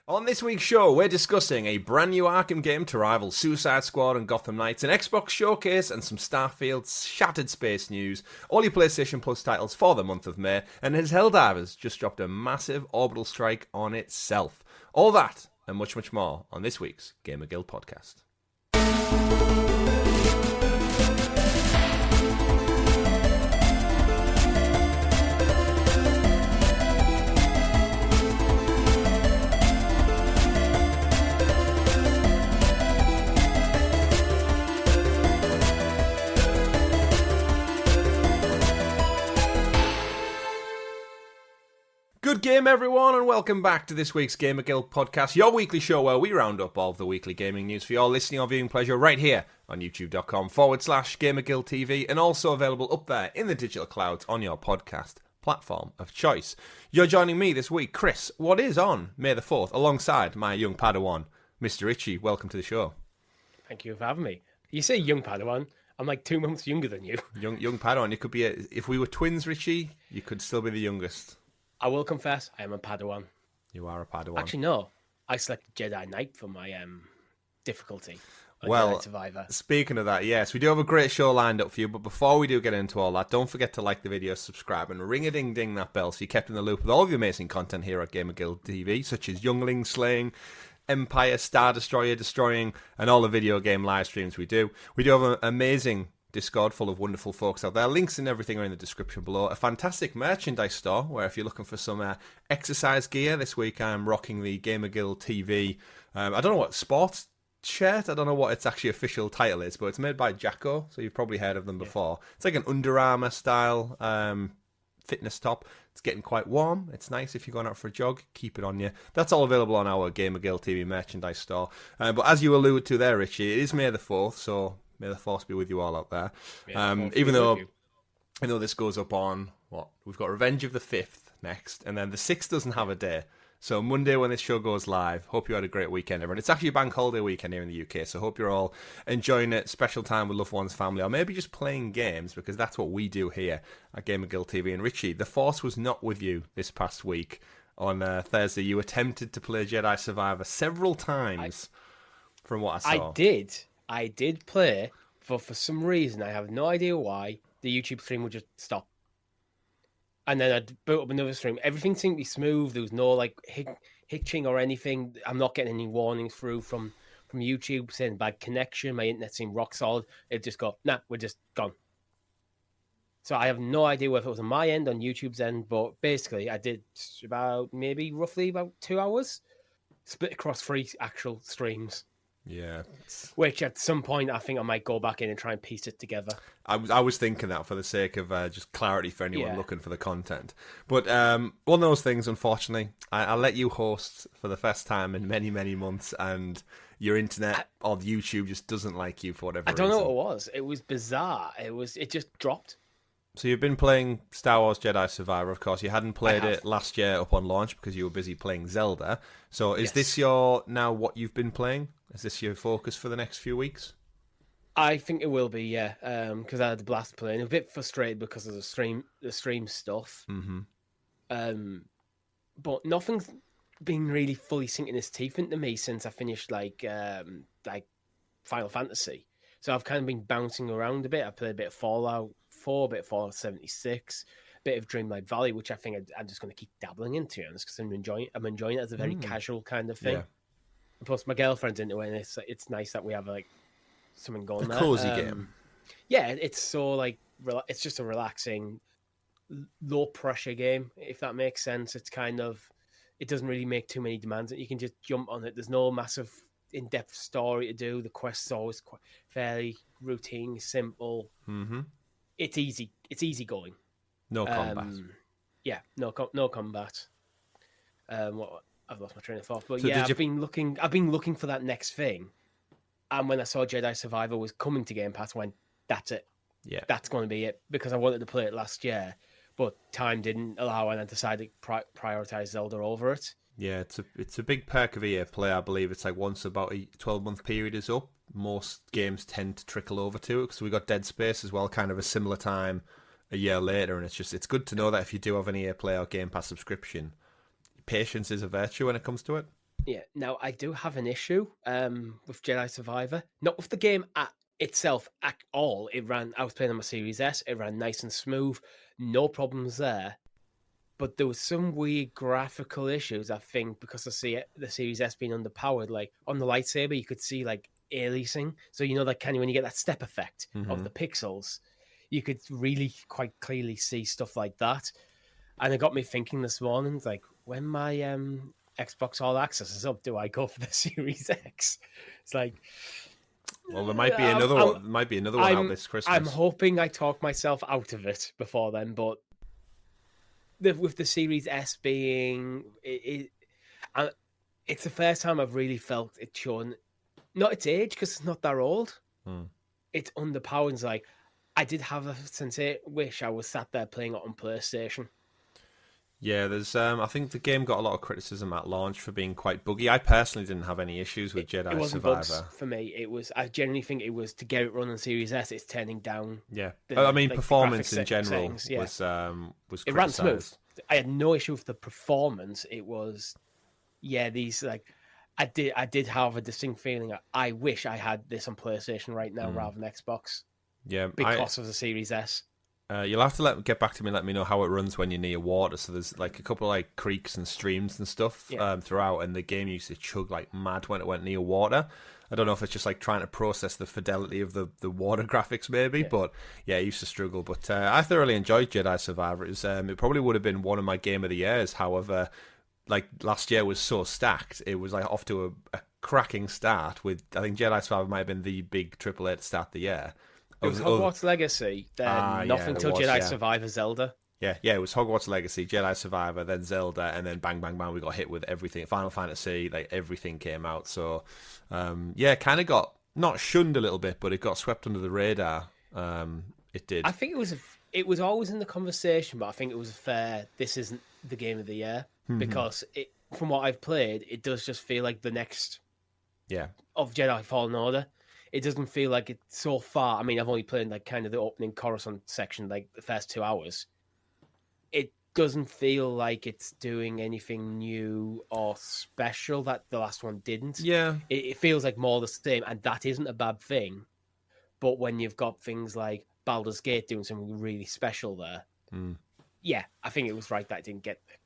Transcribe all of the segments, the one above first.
On this week's show, we're discussing a brand new Arkham game to rival Suicide Squad and Gotham Knights, an Xbox showcase, and some Starfield Shattered Space news, all your PlayStation Plus titles for the month of May, and his Helldivers just dropped a massive orbital strike on itself. All that, and much, much more on this week's GamerGuild Podcast. Good game, everyone, and welcome back to this week's GamerGuild Podcast, your weekly show where we round up all of the weekly gaming news for your listening or viewing pleasure right here on youtube.com/GamerGuildTV, and also available up there in the digital clouds on your podcast platform of choice. You're joining me this week, Chris, what is on May the 4th, alongside my young Padawan, Mr. Richie. Welcome to the show. Thank you for having me. You say young Padawan, I'm like 2 months younger than you. Young Padawan, you could be, if we were twins, Richie, you could still be the youngest. I will confess, I am a Padawan. You are a Padawan. Actually, no. I selected Jedi Knight for my difficulty. Well, Jedi Survivor. Speaking of that, yes, we do have a great show lined up for you, but before we do get into all that, don't forget to like the video, subscribe, and ring-a-ding-ding that bell so you're kept in the loop with all of the amazing content here at GamerGuild TV, such as Youngling slaying, Empire, Star Destroyer destroying, and all the video game live streams we do. We do have an amazing Discord full of wonderful folks out there. Links and everything are in the description below. A fantastic merchandise store where if you're looking for some exercise gear, this week I'm rocking the GamerGuild TV. I don't know what sports shirt. I don't know what its actually official title is, but it's made by Jacko, so you've probably heard of them before. Yeah. It's like an Under Armour style fitness top. It's getting quite warm. It's nice if you're going out for a jog. Keep it on you. That's all available on our GamerGuild TV merchandise store. But as you alluded to there, Richie, it is May the 4th, so may the force be with you all out there. Even though this goes up on, we've got Revenge of the 5th next, and then the 6th doesn't have a day. So Monday when this show goes live, hope you had a great weekend, everyone. It's actually a bank holiday weekend here in the UK, so hope you're all enjoying it, special time with loved ones, family, or maybe just playing games, because that's what we do here at GamerGuild TV. And Richie, the force was not with you this past week. On Thursday, you attempted to play Jedi Survivor several times, from what I saw. I did play, but for some reason, I have no idea why, the YouTube stream would just stop. And then I'd boot up another stream. Everything seemed to be smooth. There was no like hitching or anything. I'm not getting any warnings through from YouTube saying bad connection. My internet seemed rock solid. It just go, nah, we're just gone. So I have no idea whether it was on my end, on YouTube's end, but basically I did roughly about 2 hours, split across 3 actual streams. Yeah. Which at some point I think I might go back in and try and piece it together. I was thinking that for the sake of just clarity for anyone looking for the content. But one of those things, unfortunately, I let you host for the first time in many, many months, and your internet or YouTube just doesn't like you for whatever reason. I don't know what it was. It was bizarre. It just dropped. So you've been playing Star Wars Jedi Survivor, of course. You hadn't played it last year up on launch because you were busy playing Zelda. So is this what you've been playing? Is this your focus for the next few weeks? I think it will be, yeah. Because I had a blast playing. I'm a bit frustrated because of the stream stuff. Mm-hmm. But nothing's been really fully sinking its teeth into me since I finished like Final Fantasy. So I've kind of been bouncing around a bit. I played a bit of Fallout 4, a bit of Fallout 76, a bit of Dreamlight Valley, which I think I'm just going to keep dabbling into, because I'm enjoying it as a very casual kind of thing. Yeah. And plus, my girlfriend's into it, and it's nice that we have like something going there. A cozy game. Yeah, it's so like it's just a relaxing, low pressure game, if that makes sense. It's kind of, it doesn't really make too many demands. You can just jump on it. There's no massive in-depth story to do. The quests are always fairly routine, simple. Mm-hmm. It's easy. It's easy going. No combat. Yeah, no combat. I've lost my train of thought, but so I've been looking for that next thing, and when I saw Jedi Survivor was coming to Game Pass, I went, that's it. Yeah, that's going to be it, because I wanted to play it last year, but time didn't allow, and I decided to prioritize Zelda over it. Yeah, it's a big perk of EA Play. I believe it's like once about a 12-month period is up, most games tend to trickle over to it, because we got Dead Space as well, kind of a similar time a year later, and it's good to know that if you do have an EA Play or Game Pass subscription, patience is a virtue when it comes to it. Yeah. Now I do have an issue with Jedi Survivor. Not with the game itself at all. It ran. I was playing on my Series S. It ran nice and smooth. No problems there. But there was some weird graphical issues. I think because I see the Series S being underpowered. Like on the lightsaber, you could see like aliasing. So like kind of when you get that step effect of the pixels, you could really quite clearly see stuff like that. And it got me thinking this morning, like, when my Xbox All Access is up, do I go for the Series X? It's like, well, there might be another one. There might be another one out this Christmas. I'm hoping I talk myself out of it before then, but with the Series S being, it's the first time I've really felt it shown, not its age because it's not that old. It's underpowered. It's like, I did have a sincere wish I was sat there playing it on PlayStation. Yeah, there's. I think the game got a lot of criticism at launch for being quite buggy. I personally didn't have any issues with Jedi it wasn't Survivor. Bugs for me. It was. I genuinely think it was to get it run on Series S. It's turning down. Yeah, I mean, performance in general was it ran smooth. I had no issue with the performance. It was, these like, I did have a distinct feeling. I wish I had this on PlayStation right now rather than Xbox. Yeah, because of the Series S. You'll have to get back to me and let me know how it runs when you're near water. So there's like a couple of like creeks and streams and stuff throughout, and the game used to chug like mad when it went near water. I don't know if it's just like trying to process the fidelity of the water graphics maybe, but yeah, it used to struggle. But I thoroughly enjoyed Jedi Survivor. It probably would have been one of my game of the years. However, like last year was so stacked, it was like off to a cracking start with, I think Jedi Survivor might have been the big AAA to start the year. It was Hogwarts Legacy, then nothing till Jedi Survivor, Zelda. Yeah, it was Hogwarts Legacy, Jedi Survivor, then Zelda, and then bang, bang, bang, we got hit with everything. Final Fantasy, like everything came out. So, kind of got, not shunned a little bit, but it got swept under the radar. It did. I think it was always in the conversation, but I think it was fair. This isn't the game of the year because from what I've played, it does just feel like the next of Jedi Fallen Order. It doesn't feel like it's so far. I mean, I've only played like kind of the opening Coruscant section, like the first 2 hours. It doesn't feel like it's doing anything new or special that the last one didn't. Yeah. It feels like more the same, and that isn't a bad thing. But when you've got things like Baldur's Gate doing something really special there, I think it was right that it didn't get it.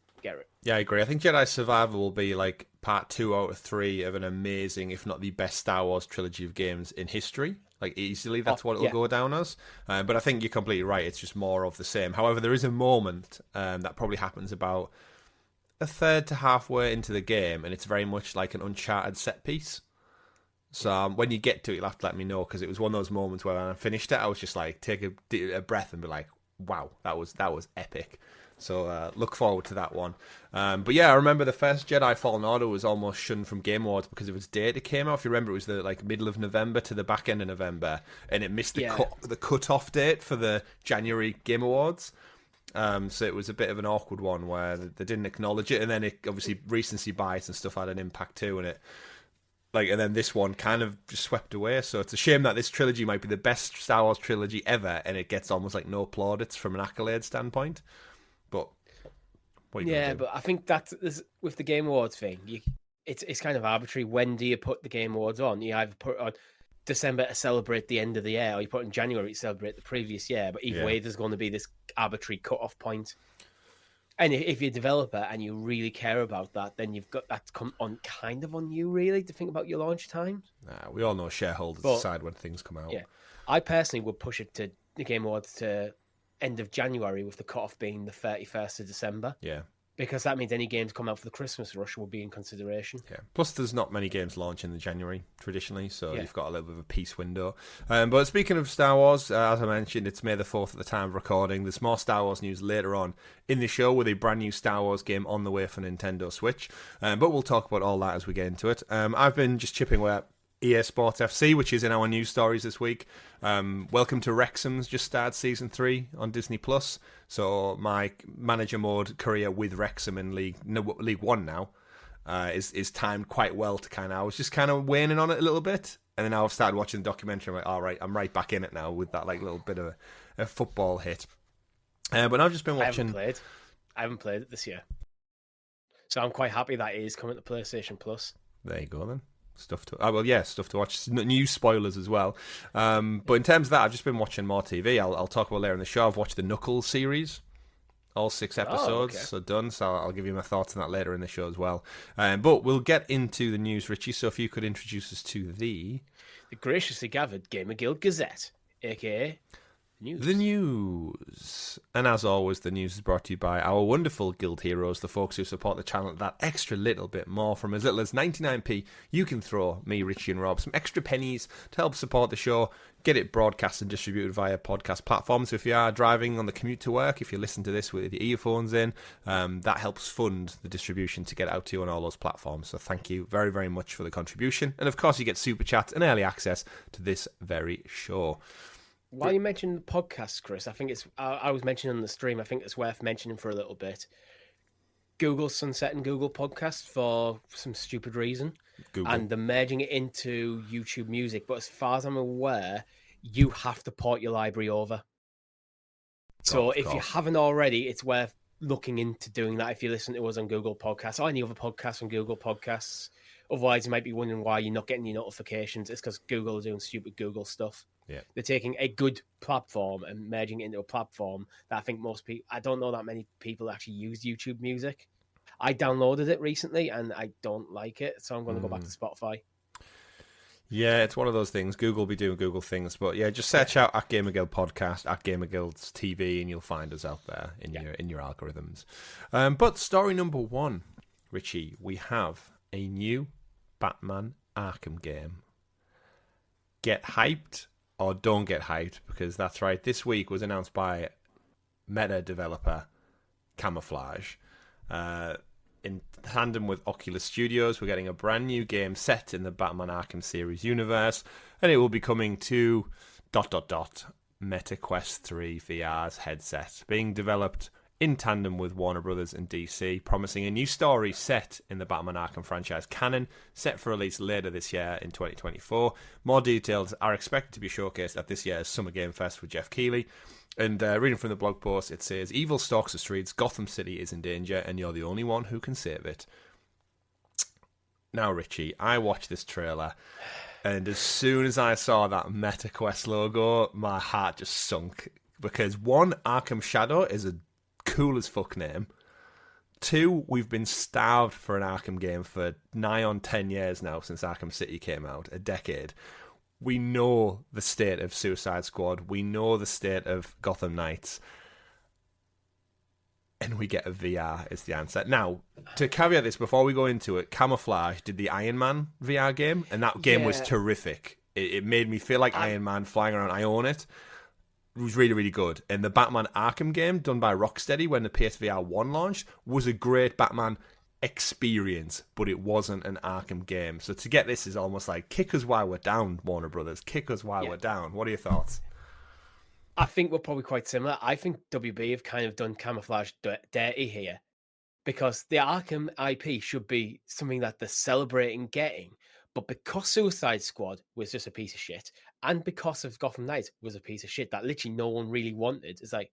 Yeah, I agree. I think Jedi Survivor will be like part 2 out of 3 of an amazing, if not the best Star Wars trilogy of games in history. Like easily, that's what it'll go down as. But I think you're completely right. It's just more of the same. However, there is a moment that probably happens about a third to halfway into the game, and it's very much like an Uncharted set piece. So when you get to it, you'll have to let me know, because it was one of those moments where when I finished it, I was just like, take a breath and be like, wow, that was epic. So look forward to that one. But yeah, I remember the first Jedi Fallen Order was almost shunned from Game Awards because of its date it came out. If you remember, it was the like middle of November to the back end of November, and it missed the cut-off date for the January Game Awards. So it was a bit of an awkward one where they didn't acknowledge it, and then it obviously recency bias and stuff had an impact too, and then this one kind of just swept away. So it's a shame that this trilogy might be the best Star Wars trilogy ever, and it gets almost like no plaudits from an accolade standpoint. But but I think that with the Game Awards thing, it's kind of arbitrary. When do you put the Game Awards on? You either put it on December to celebrate the end of the year, or you put it in January to celebrate the previous year. But either way, there's going to be this arbitrary cut-off point. And if you're a developer and you really care about that, then you've got that to come on kind of on you, really, to think about your launch time. We all know shareholders decide when things come out. Yeah, I personally would push it to the Game Awards to end of January, with the cutoff being the 31st of December. Yeah. Because that means any games come out for the Christmas rush will be in consideration. Yeah. Plus, there's not many games launch in the January traditionally, so you've got a little bit of a peace window. But speaking of Star Wars, as I mentioned, it's May the 4th at the time of recording. There's more Star Wars news later on in the show with a brand new Star Wars game on the way for Nintendo Switch. But we'll talk about all that as we get into it. I've been just chipping away at EA Sports FC, which is in our news stories this week. Welcome to Wrexham's just started season 3 on Disney Plus. So my manager mode career with Wrexham in League 1 now is timed quite well to I was just kind of waning on it a little bit, and then now I've started watching the documentary. I'm like, all right, I'm right back in it now with that like little bit of a football hit. But I've just been watching. I haven't played it this year. So I'm quite happy that it is coming to PlayStation Plus. There you go then. Stuff to watch. New spoilers as well. But in terms of that, I've just been watching more TV. I'll talk about later in the show. I've watched the Knuckles series. All 6 episodes are done, so I'll give you my thoughts on that later in the show as well. But we'll get into the news, Richie. So if you could introduce us to the graciously gathered GamerGuild Gazette, aka news. The news. And as always, the news is brought to you by our wonderful guild heroes, the folks who support the channel that extra little bit more. From as little as 99p, you can throw me, Richie and Rob some extra pennies to help support the show, get it broadcast and distributed via podcast platforms. So if you are driving on the commute to work, if you listen to this with your earphones in, that helps fund the distribution to get out to you on all those platforms. So thank you very, very much for the contribution. And of course, you get super chats and early access to this very show. While you mentioned the podcast, Chris, I think it's I was mentioning on the stream, I think it's worth mentioning for a little bit. Google's sunsetting Google Podcast for some stupid reason. And they're merging it into YouTube Music. But as far as I'm aware, you have to port your library over. So if you haven't already, it's worth looking into doing that if you listen to us on Google Podcasts or any other podcasts on Google Podcasts. Otherwise, you might be wondering why you're not getting your notifications. It's because Google are doing stupid Google stuff. Yeah. They're taking a good platform and merging it into a platform that I think most people... I don't know that many people actually use YouTube Music. I downloaded it recently and I don't like it, so I'm going to go back to Spotify. Yeah, it's one of those things. Google will be doing Google things, but yeah, just search out at GamerGuild Podcast, at GamerGuildTV, and you'll find us out there in your algorithms. But story number 1, Richie, we have a new Batman Arkham game. Get hyped or don't get hyped, because that's right, this week was announced by Meta developer Camouflage. In tandem with Oculus Studios, we're getting a brand new game set in the Batman Arkham series universe, and it will be coming to ... Meta Quest 3 VR's headset, being developed in tandem with Warner Brothers and DC, promising a new story set in the Batman Arkham franchise canon, set for release later this year in 2024. More details are expected to be showcased at this year's Summer Game Fest with Jeff Keighley. And reading from the blog post, it says, "Evil stalks the streets, Gotham City is in danger, and you're the only one who can save it." Now, Richie, I watched this trailer, and as soon as I saw that MetaQuest logo, my heart just sunk. Because 1, Arkham Shadow is a cool as fuck name. 2, we've been starved for an Arkham game for nigh on 10 years now since Arkham City came out, a decade. We know the state of Suicide Squad. We know the state of Gotham Knights. And we get a VR is the answer. Now, to caveat this, before we go into it, Camouflage did the Iron Man VR game, and that game was terrific. It made me feel like Iron Man flying around. I own it. It was really, really good. And the Batman Arkham game done by Rocksteady when the PSVR 1 launched was a great Batman experience, but it wasn't an Arkham game. So to get this is almost like kick us while we're down, Warner Brothers. Kick us while we're down. What are your thoughts? I think we're probably quite similar. I think WB have kind of done Camouflage dirty here, because the Arkham IP should be something that they're celebrating getting. But because Suicide Squad was just a piece of shit, and because of Gotham Knights was a piece of shit that literally no one really wanted, it's like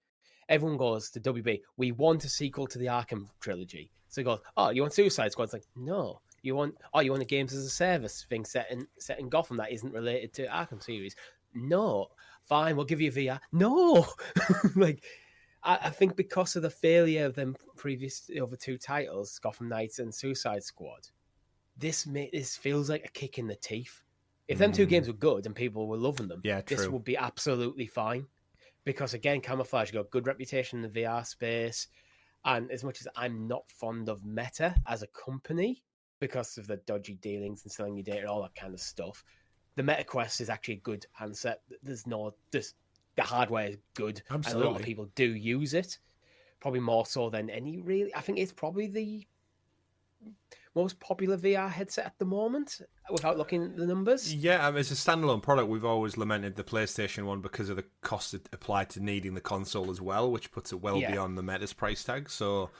everyone goes to WB, we want a sequel to the Arkham trilogy. So he goes, oh, you want Suicide Squad? It's like, no. You want a games as a service thing set in Gotham that isn't related to Arkham series? No. Fine, we'll give you VR. No. Like, I think because of the failure of them previous over 2 titles, Gotham Knights and Suicide Squad, this feels like a kick in the teeth. If them 2 games were good and people were loving them, this would be absolutely fine. Because again, Camouflage got a good reputation in the VR space. And as much as I'm not fond of Meta as a company, because of the dodgy dealings and selling your data and all that kind of stuff, the MetaQuest is actually a good handset. The hardware is good. Absolutely. And a lot of people do use it. Probably more so than any really. I think it's probably the most popular VR headset at the moment, without looking at the numbers. Yeah, as a standalone product, we've always lamented the PlayStation one because of the cost applied to needing the console as well, which puts it well beyond the Meta's price tag. So,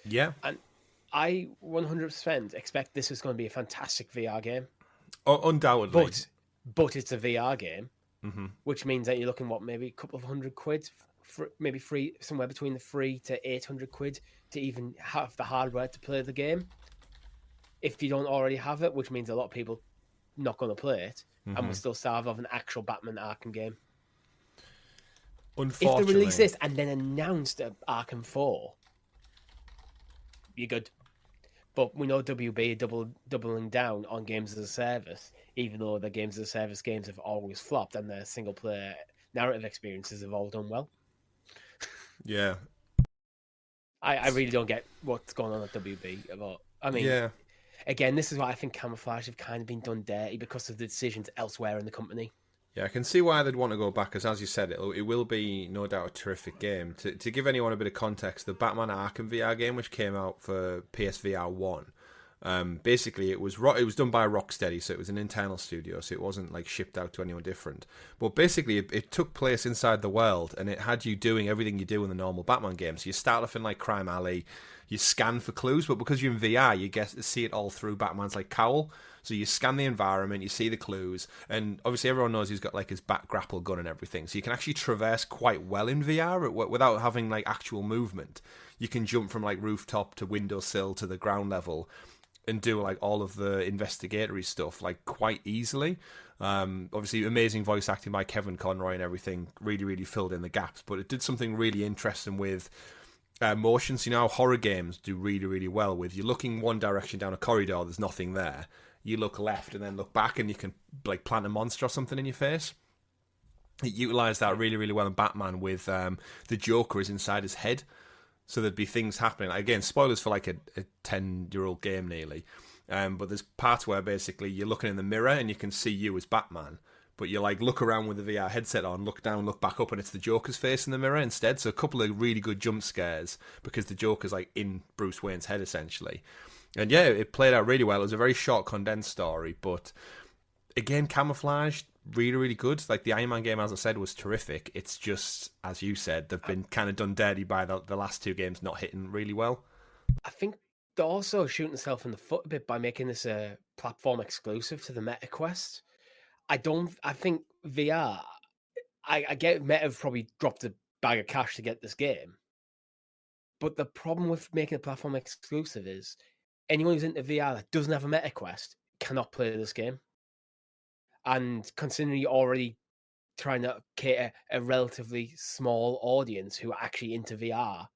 yeah. And I 100% expect this is going to be a fantastic VR game. Undoubtedly. But it's a VR game, which means that you're looking, maybe a couple of £100 maybe free, somewhere between the 3 to 800 quid to even have the hardware to play the game. If you don't already have it, which means a lot of people not going to play it, and will still starve of an actual Batman Arkham game. If they release this and then announced Arkham 4, you're good. But we know WB are doubling down on games as a service, even though the games as a service games have always flopped and their single player narrative experiences have all done well. Yeah. I really don't get what's going on at WB. Again, this is why I think Camouflage have kind of been done dirty because of the decisions elsewhere in the company. Yeah, I can see why they'd want to go back, because as you said, it will be no doubt a terrific game. To give anyone a bit of context, the Batman Arkham VR game, which came out for PSVR 1, basically it was done by Rocksteady, so it was an internal studio, so it wasn't like shipped out to anyone different. But basically, it took place inside the world, and it had you doing everything you do in the normal Batman game. So you start off in like Crime Alley, you scan for clues, but because you're in VR, you get to see it all through Batman's like cowl. So you scan the environment, you see the clues, and obviously everyone knows he's got like his bat grapple gun and everything. So you can actually traverse quite well in VR without having like actual movement. You can jump from like rooftop to windowsill to the ground level and do like all of the investigatory stuff like quite easily. Obviously amazing voice acting by Kevin Conroy and everything really, really filled in the gaps, but it did something really interesting with motion. So you know how horror games do really, really well with you're looking one direction down a corridor, there's nothing there. You look left and then look back and you can like plant a monster or something in your face. It utilised that really, really well in Batman with the Joker is inside his head. So there'd be things happening. Again, spoilers for like a 10-year-old game nearly. But there's parts where basically you're looking in the mirror and you can see you as Batman. But you like look around with the VR headset on, look down, look back up, and it's the Joker's face in the mirror instead. So a couple of really good jump scares because the Joker's like in Bruce Wayne's head essentially. And yeah, it played out really well. It was a very short, condensed story, but again, Camouflage, really, really good. Like the Iron Man game, as I said, was terrific. It's just, as you said, they've been kind of done dirty by the last two games not hitting really well. I think they're also shooting themselves in the foot a bit by making this a platform exclusive to the Meta Quest. I think VR, I get Meta have probably dropped a bag of cash to get this game. But the problem with making a platform exclusive is anyone who's into VR that doesn't have a Meta Quest cannot play this game. And considering you're already trying to cater a relatively small audience who are actually into VR,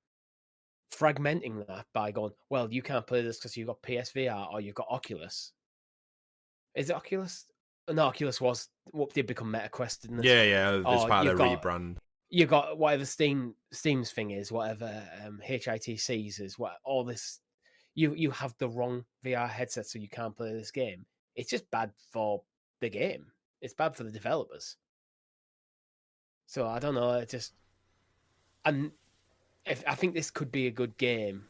fragmenting that by going, well, you can't play this because you've got PSVR or you've got Oculus. Is it Oculus? No, Oculus did become Meta Quest, didn't it? Yeah, it's part of the rebrand. You got whatever Steam's thing is, whatever HITC's is, what all this. You have the wrong VR headset, so you can't play this game. It's just bad for the game. It's bad for the developers. So I don't know. I think this could be a good game,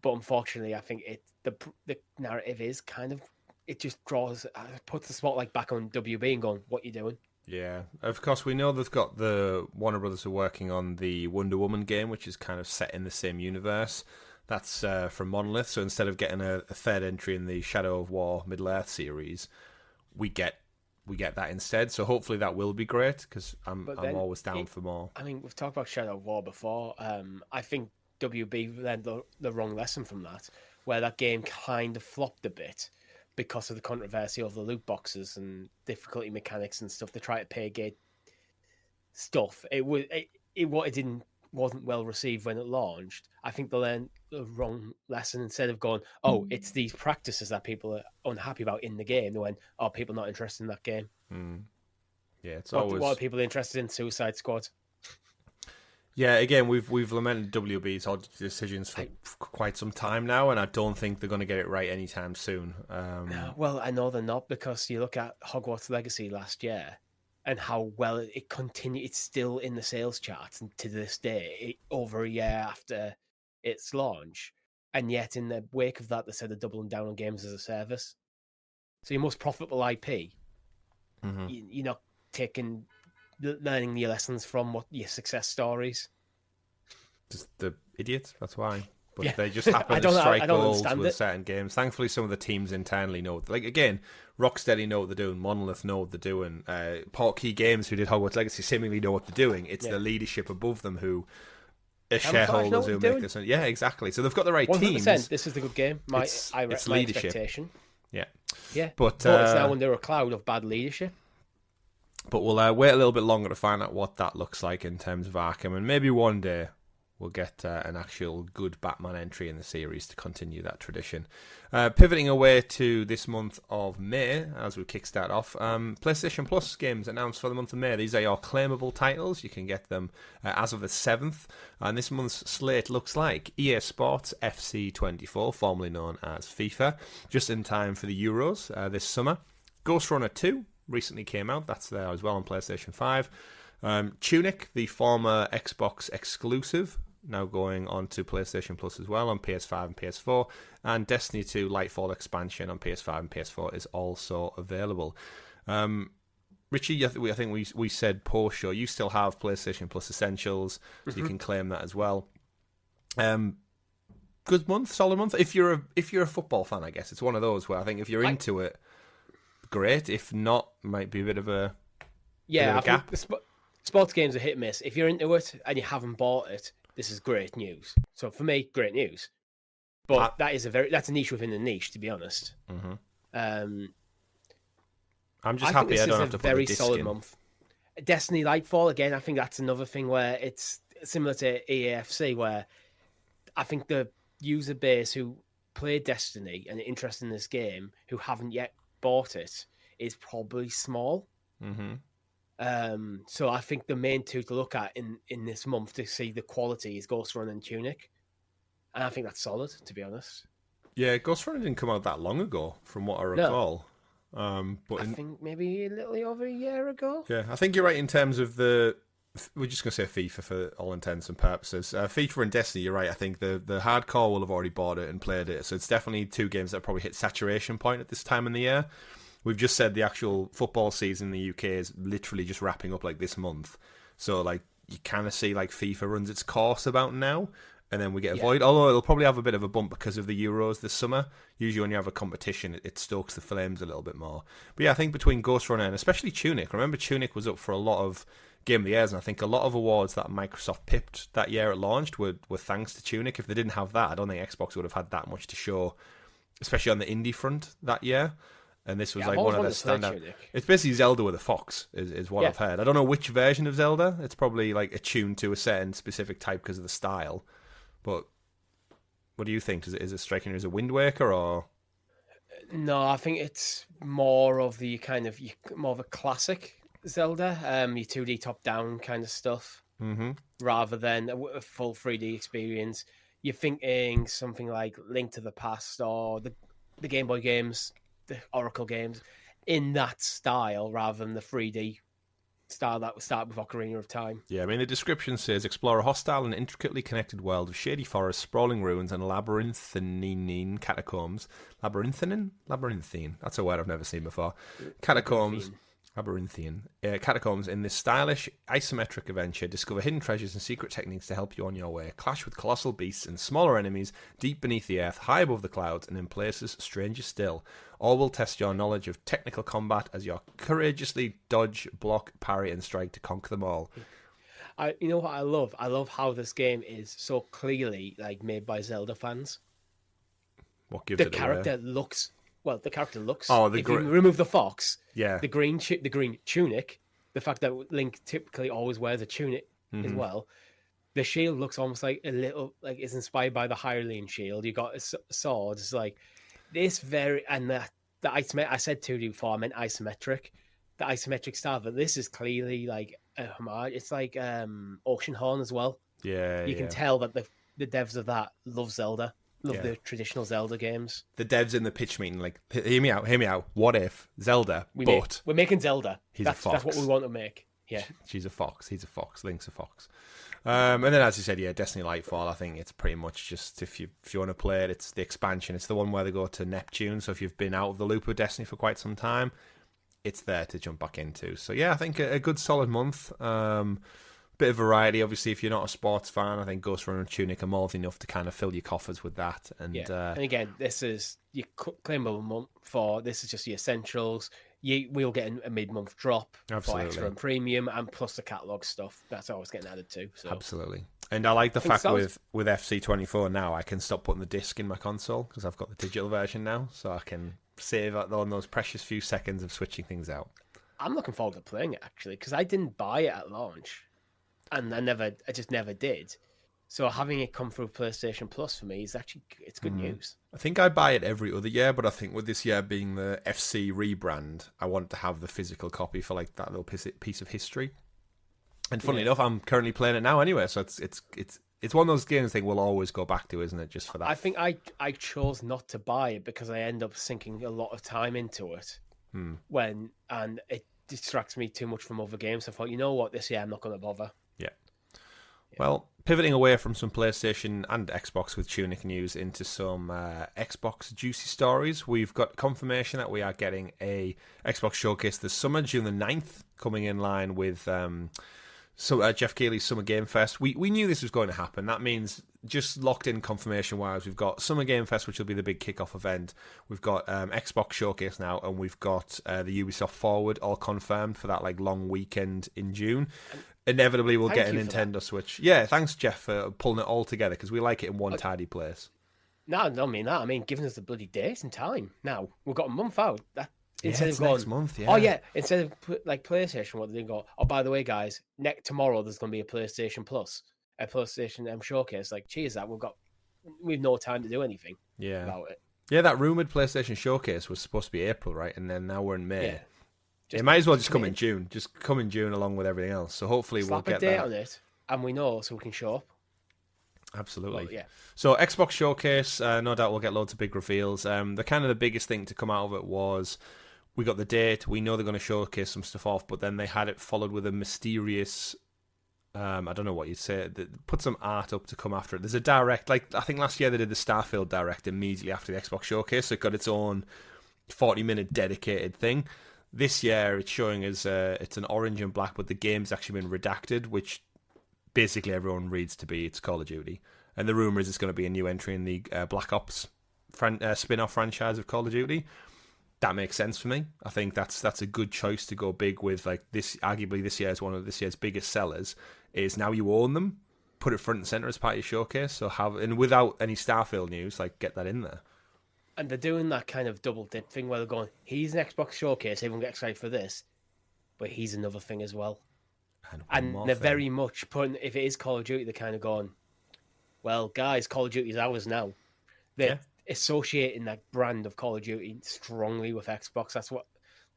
but unfortunately, I think the narrative is kind of it just puts the spotlight back on WB and going, "What you doing?" Yeah, of course we know they've got the Warner Brothers are working on the Wonder Woman game, which is kind of set in the same universe. That's from Monolith, so instead of getting a third entry in the Shadow of War Middle-earth series, we get that instead. So hopefully that will be great, because I'm always down for more. I mean, we've talked about Shadow of War before. I think WB learned the wrong lesson from that, where that game kind of flopped a bit because of the controversy of the loot boxes and difficulty mechanics and stuff. They try to pay gate stuff. It wasn't well received when it launched. I think they learned the wrong lesson. Instead of going, oh, it's these practices that people are unhappy about in the game, they went, oh, people not interested in that game. Yeah, what are people interested in? Suicide Squad. Yeah, again, we've lamented WB's odd decisions for quite some time now, and I don't think they're going to get it right anytime soon. Well, I know they're not, because you look at Hogwarts Legacy last year and how well it continued. It's still in the sales charts, and to this day, over a year after its launch. And yet, in the wake of that, they said they're doubling down on games as a service. So your most profitable IP, you're not learning your lessons from what your success stories. Just the idiots. That's why. but they just happen to strike I don't goals understand with it. certain games. Thankfully, some of the teams internally know. Like, again, Rocksteady know what they're doing, Monolith know what they're doing, Portkey Games, who did Hogwarts Legacy, seemingly know what they're doing. It's the leadership above them who are shareholders who make this. Yeah, exactly. So they've got the right 100%, teams. This is the good game. My leadership. Expectation. Yeah. But it's now under a cloud of bad leadership. But we'll wait a little bit longer to find out what that looks like in terms of Arkham, and maybe one day we'll get an actual good Batman entry in the series to continue that tradition. Pivoting away to this month of May, as we kickstart off, PlayStation Plus games announced for the month of May. These are your claimable titles. You can get them as of the 7th. And this month's slate looks like EA Sports FC 24, formerly known as FIFA, just in time for the Euros this summer. Ghost Runner 2 recently came out. That's there as well on PlayStation 5. Tunic, the former Xbox exclusive, now going on to PlayStation Plus as well on PS5 and PS4, and Destiny 2 Lightfall expansion on PS5 and PS4 is also available. Richie, I think we said post-show, you still have PlayStation Plus Essentials, so you can claim that as well. Good month, solid month. If you're a football fan, I guess it's one of those where I think if you're into it, great. If not, might be a bit of a gap. Think sports games are hit and miss. If you're into it and you haven't bought it, this is great news. So for me, great news. But that's a niche within a niche, to be honest. Mm-hmm. I'm just happy I don't have to put the disc in. Very solid month. Destiny Lightfall, again, I think that's another thing where it's similar to EAFC, where I think the user base who played Destiny and are interested in this game, who haven't yet bought it, is probably small. Mm-hmm. So I think the main two to look at in this month to see the quality is Ghost Runner and Tunic. And I think that's solid, to be honest. Yeah, Ghost Runner didn't come out that long ago, from what I recall. But I think maybe a little over a year ago. Yeah, I think you're right in terms of we're just going to say FIFA for all intents and purposes. FIFA and Destiny, you're right. I think the hardcore will have already bought it and played it. So it's definitely two games that probably hit saturation point at this time in the year. We've just said the actual football season in the UK is literally just wrapping up like this month. So like you kind of see like FIFA runs its course about now, and then we get a void. Although it'll probably have a bit of a bump because of the Euros this summer. Usually when you have a competition, it stokes the flames a little bit more. But yeah, I think between Ghost Runner and especially Tunic, remember Tunic was up for a lot of Game of the Years, and I think a lot of awards that Microsoft pipped that year it launched were thanks to Tunic. If they didn't have that, I don't think Xbox would have had that much to show, especially on the indie front that year. And this was like one of the standout. It's basically Zelda with a fox, is what I've heard. I don't know which version of Zelda. It's probably like attuned to a certain specific type because of the style. But what do you think? Is it striking you as a Wind Waker or? No, I think it's more of the more of a classic Zelda, your 2D top-down kind of stuff, rather than a full 3D experience. You're thinking something like Link to the Past or the Game Boy games, the Oracle games, in that style rather than the 3D style that would start with Ocarina of Time. Yeah, I mean, the description says, explore a hostile and intricately connected world of shady forests, sprawling ruins, and labyrinthine catacombs. Labyrinthine? That's a word I've never seen before. Catacombs. Labyrinthian. Catacombs in this stylish, isometric adventure. Discover hidden treasures and secret techniques to help you on your way. Clash with colossal beasts and smaller enemies deep beneath the earth, high above the clouds, and in places stranger still. All will test your knowledge of technical combat as you courageously dodge, block, parry, and strike to conquer them all. You know what I love? I love how this game is so clearly like made by Zelda fans. What gives the it character away? looks? Well, the character looks. Oh, if you remove the fox, yeah, the green tunic, the fact that Link typically always wears a tunic as well. The shield looks almost like a little like it's inspired by the Hylian shield. You got a sword. It's like this and the isometric. I said 2D before. I meant isometric. The isometric style, but this is clearly like a homage. It's like Oceanhorn as well. Yeah, you can tell that the devs of that love Zelda. Love the traditional Zelda games. The devs in the pitch meeting, like, hear me out. What if Zelda, we're making Zelda. A fox. That's what we want to make. Yeah. She's a fox. He's a fox. Link's a fox. And then, as you said, Destiny Lightfall, I think it's pretty much just, if you want to play it, it's the expansion. It's the one where they go to Neptune. So if you've been out of the loop of Destiny for quite some time, it's there to jump back into. So, yeah, I think a good solid month. bit of variety. Obviously, if you're not a sports fan, I think Ghost Runner and Tunic are more than enough to kind of fill your coffers with that. And and again, this is your claimable month for this is just the essentials. We'll get a mid-month drop for extra and premium, and plus the catalog stuff. That's always getting added too. So. Absolutely. And I like the fact with FC24 now, I can stop putting the disc in my console because I've got the digital version now, so I can save on those precious few seconds of switching things out. I'm looking forward to playing it actually because I didn't buy it at launch, and I just never did. So having it come through PlayStation Plus for me is it's good news. I think I buy it every other year, but I think with this year being the FC rebrand, I want to have the physical copy for like that little piece of history. And funnily enough, I'm currently playing it now anyway, so it's one of those games I think we'll always go back to, isn't it? Just for that. I think I chose not to buy it because I end up sinking a lot of time into it and it distracts me too much from other games. So I thought, you know what, this year I'm not going to bother. Yeah. Well, pivoting away from some PlayStation and Xbox with Tunic news into some Xbox juicy stories, we've got confirmation that we are getting a Xbox showcase this summer, June the 9th, coming in line with Jeff Keighley's Summer Game Fest. We knew this was going to happen. That means just locked in confirmation-wise, we've got Summer Game Fest, which will be the big kickoff event. We've got Xbox Showcase now, and we've got the Ubisoft Forward all confirmed for that like long weekend in June. Inevitably, we'll get a Nintendo Switch. Yeah, thanks, Jeff, for pulling it all together because we like it in one tidy place. No, I don't mean that. I mean giving us the bloody date and time. Now we've got a month out. Instead of next month, yeah. Oh yeah, instead of like PlayStation, what they go? Oh, by the way, guys, tomorrow there's going to be a PlayStation Plus, a PlayStation showcase. Like, cheers, we've no time to do anything about it. Yeah, that rumored PlayStation showcase was supposed to be April, right? And then now we're in May. Yeah. It might as well just come in June. Just come in June along with everything else. So hopefully we'll get a date on it, and we know so we can show up. Absolutely. Well, yeah. So Xbox Showcase, no doubt we'll get loads of big reveals. The biggest thing to come out of it was we got the date. We know they're going to showcase some stuff off, but then they had it followed with a mysterious. I don't know what you'd say. Put some art up to come after it. There's a direct, like I think last year they did the Starfield direct immediately after the Xbox Showcase. So it got its own 40-minute dedicated thing. This year it's showing as it's an orange and black, but the game's actually been redacted, which basically everyone reads to be it's Call of Duty. And the rumour is it's going to be a new entry in the Black Ops spin-off franchise of Call of Duty. That makes sense for me. I think that's a good choice to go big with. Like this, arguably this year is one of this year's biggest sellers. Is now you own them, put it front and center as part of your showcase. So without any Starfield news, like get that in there. And they're doing that kind of double dip thing where they're going, he's an Xbox showcase, everyone gets excited for this, but he's another thing as well. And they're very much putting, if it is Call of Duty, they're kind of going, well, guys, Call of Duty is ours now. They're associating that brand of Call of Duty strongly with Xbox. That's what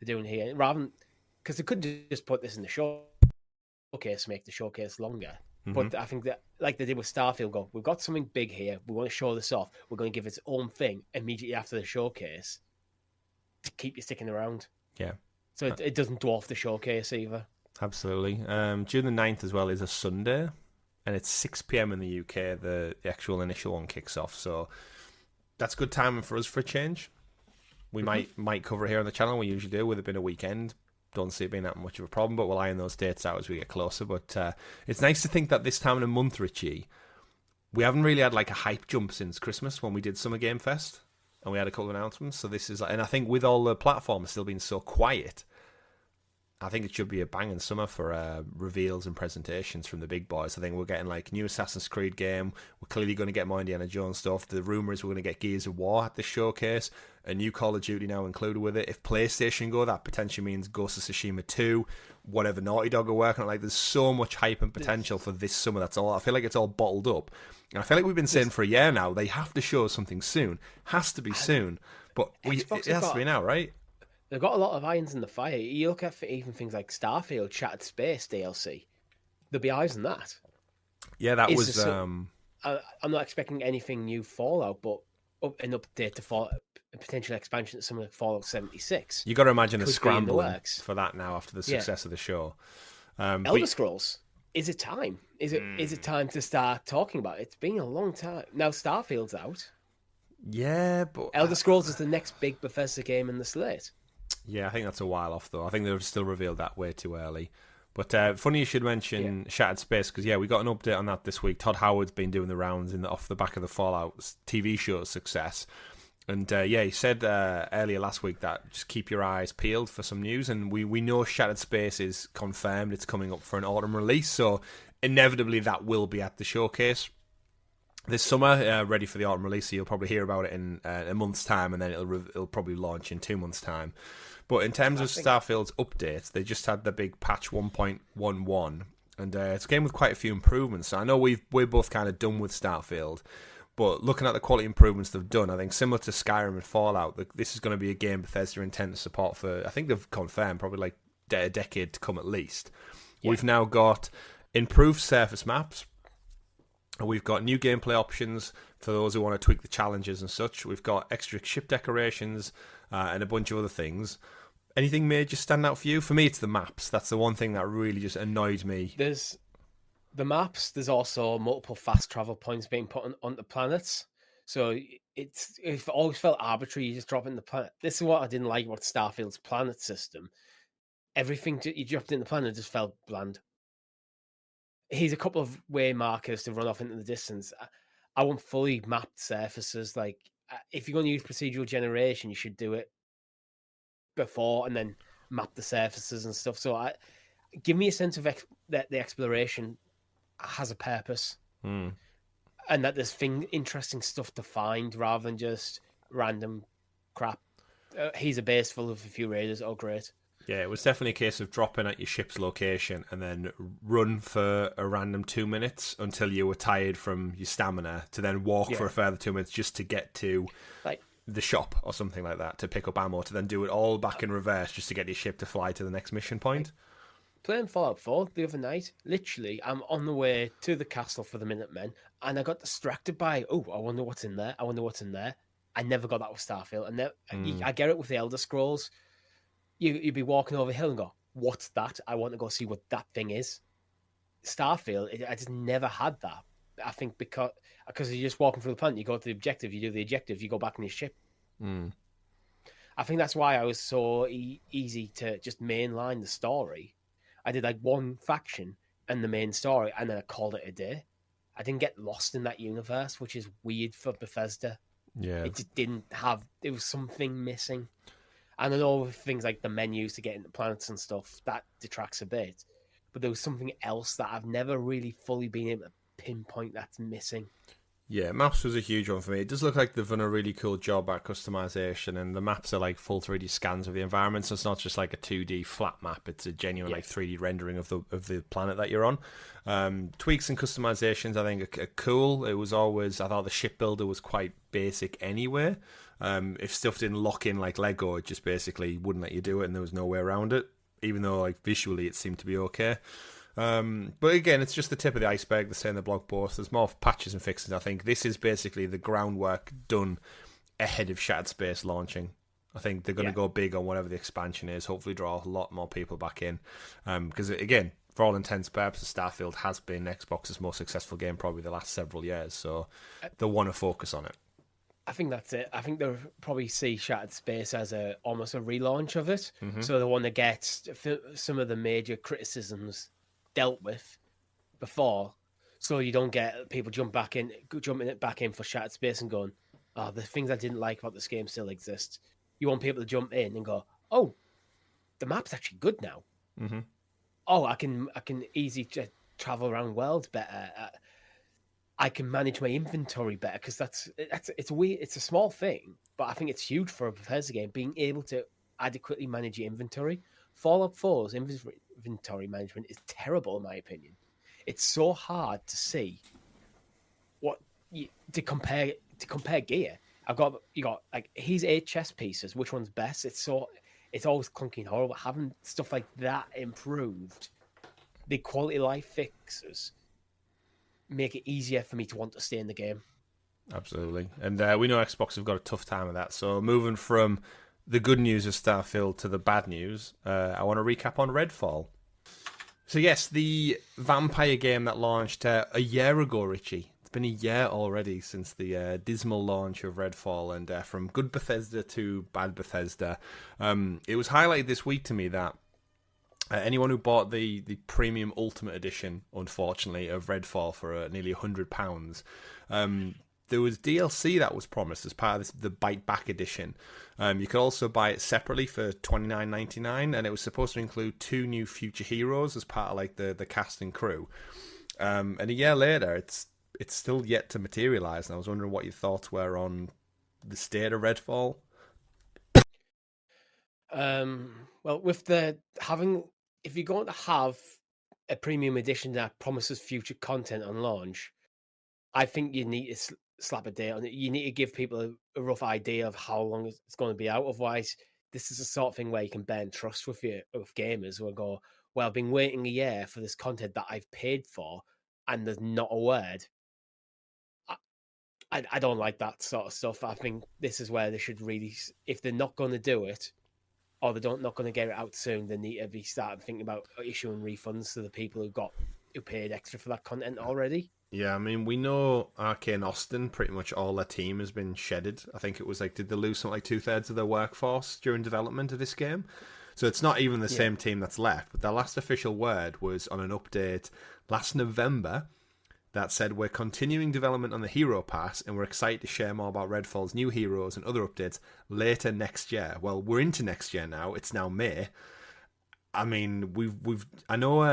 they're doing here. Rather than, because they could just put this in the showcase, make the showcase longer. But I think that, like they did with Starfield, we've got something big here. We want to show this off. We're going to give it its own thing immediately after the showcase to keep you sticking around. Yeah. So it doesn't dwarf the showcase either. Absolutely. June the 9th as well is a Sunday, and it's 6 p.m. in the UK. The actual initial one kicks off. So that's good timing for us for a change. We might cover it here on the channel. We usually do, with it being a weekend. Don't see it being that much of a problem, but we'll iron those dates out as we get closer. But it's nice to think that this time in a month, Richie, we haven't really had like a hype jump since Christmas when we did Summer Game Fest, and we had a couple of announcements. So this is, and I think with all the platforms still being so quiet, I think it should be a banging summer for reveals and presentations from the big boys. I think we're getting like new Assassin's Creed game. We're clearly going to get more Indiana Jones stuff. The rumour is we're going to get Gears of War at this showcase. A new Call of Duty now included with it. If PlayStation go, that potentially means Ghost of Tsushima 2, whatever Naughty Dog are working on. Like, there's so much hype and potential for this summer. I feel like it's all bottled up. And I feel like we've been saying for a year now, they have to show us something soon. Has to be soon. But it has to be now, right? They've got a lot of irons in the fire. You look at even things like Starfield, Shattered Space DLC. There'll be eyes on that. Yeah, that was... I'm not expecting anything new Fallout, but an update to Fallout, a potential expansion to some of Fallout 76. You got to imagine a scrambling for that now after the success of the show. Elder Scrolls. Is it time? Is it time to start talking about it? It's been a long time. Now Starfield's out. Yeah, but... Elder Scrolls is the next big Bethesda game in the slate. Yeah, I think that's a while off, though. I think they've still revealed that way too early. But funny you should mention Shattered Space, because we got an update on that this week. Todd Howard's been doing the rounds off the back of the Fallout TV show success. And he said earlier last week that just keep your eyes peeled for some news. And we know Shattered Space is confirmed. It's coming up for an autumn release. So inevitably that will be at the showcase this summer, ready for the autumn release. So you'll probably hear about it in a month's time, and then it'll probably launch in 2 months' time. But in terms of Starfield's updates, they just had the big patch 1.11, and it's a game with quite a few improvements. So I know we're both kind of done with Starfield, but looking at the quality improvements they've done, I think similar to Skyrim and Fallout, this is going to be a game Bethesda intend to support for, I think they've confirmed, probably like a decade to come at least. Yeah. We've now got improved surface maps. We've got new gameplay options for those who want to tweak the challenges and such. We've got extra ship decorations and a bunch of other things. Anything major stand out for you? For me, it's the maps. That's the one thing that really just annoyed me. There's the maps. There's also multiple fast travel points being put on the planets. So it always felt arbitrary. You just drop in the planet. This is what I didn't like about Starfield's planet system. Everything you dropped in the planet just felt bland. Here's a couple of way markers to run off into the distance. I want fully mapped surfaces. Like, if you're going to use procedural generation, you should do it before and then map the surfaces and stuff. So give me a sense of that the exploration has a purpose and that there's interesting stuff to find rather than just random crap. Here's a base full of a few raiders. Oh, great. Yeah, it was definitely a case of dropping at your ship's location and then run for a random 2 minutes until you were tired from your stamina to then walk for a further 2 minutes just to get to the shop or something like that, to pick up ammo, to then do it all back in reverse just to get your ship to fly to the next mission point. Playing Fallout 4 the other night, literally, I'm on the way to the castle for the Minutemen and I got distracted by, I wonder what's in there. I never got that with Starfield. I get it with the Elder Scrolls. You'd be walking over a hill and go, what's that? I want to go see what that thing is. Starfield, I just never had that. I think because you're just walking through the planet, you go to the objective, you do the objective, you go back in your ship. I think that's why I was so easy to just mainline the story. I did like one faction and the main story, and then I called it a day. I didn't get lost in that universe, which is weird for Bethesda. Yeah. It just didn't have, there was something missing. And I know things like the menus to get into planets and stuff, that detracts a bit. But there was something else that I've never really fully been able to pinpoint that's missing. Yeah, maps was a huge one for me. It does look like they've done a really cool job at customization, and the maps are like full 3D scans of the environment, so it's not just like a 2D flat map. It's a genuine like 3D rendering of the planet that you're on. Tweaks and customizations, I think, are cool. It was always, I thought the shipbuilder was quite basic anyway. If stuff didn't lock in like Lego, it just basically wouldn't let you do it, and there was no way around it, even though like visually it seemed to be okay. But again, it's just the tip of the iceberg. They say in the blog post, there's more patches and fixes. I think this is basically the groundwork done ahead of Shattered Space launching. I think they're going to go big on whatever the expansion is, hopefully draw a lot more people back in. Because again, for all intents and purposes, Starfield has been Xbox's most successful game probably the last several years, so they want to focus on it. I think that's it. I think they'll probably see Shattered Space as almost a relaunch of it. So they want to get some of the major criticisms dealt with before, so you don't get people jumping it back in for Shattered Space and going, the things I didn't like about this game still exist. You want people to jump in and go, the map's actually good now. I can easily travel around worlds better. I can manage my inventory better, because it's weird. It's a small thing, but I think it's huge for a Bethesda game, being able to adequately manage your inventory. Fallout 4's inventory management is terrible, in my opinion. It's so hard to see to compare gear. You got like, here's 8 chess pieces. Which one's best? It's always clunky and horrible. Having stuff like that improved, the quality of life fixes make it easier for me to want to stay in the game. Absolutely, and we know Xbox have got a tough time with that. So moving from the good news of Starfield to the bad news, I want to recap on Redfall. So yes, the vampire game that launched a year ago, Richie. It's been a year already since the dismal launch of Redfall, and from good Bethesda to bad Bethesda. It was highlighted this week to me that Anyone who bought the premium Ultimate Edition, unfortunately, of Redfall for nearly £100, there was DLC that was promised as part of the Bite Back Edition. You could also buy it separately for $29.99, and it was supposed to include 2 new future heroes as part of like the cast and crew. And a year later, it's still yet to materialize. And I was wondering what your thoughts were on the state of Redfall. Well, with if you're going to have a premium edition that promises future content on launch, I think you need to slap a date on it. You need to give people a rough idea of how long it's going to be out. Otherwise, this is the sort of thing where you can burn trust with gamers who will go, well, I've been waiting a year for this content that I've paid for, and there's not a word. I don't like that sort of stuff. I think this is where they should really, if they're not going to do it, or they're not going to get it out soon, they need to be starting thinking about issuing refunds to the people who paid extra for that content already. Yeah, I mean, we know Arcane Austin, pretty much all their team has been shedded. I think it was like, did they lose something like 2/3 of their workforce during development of this game? So it's not even the same team that's left. But their last official word was on an update last November that said, we're continuing development on the Hero Pass, and we're excited to share more about Redfall's new heroes and other updates later next year. Well, we're into next year now. It's now May. I mean, I know,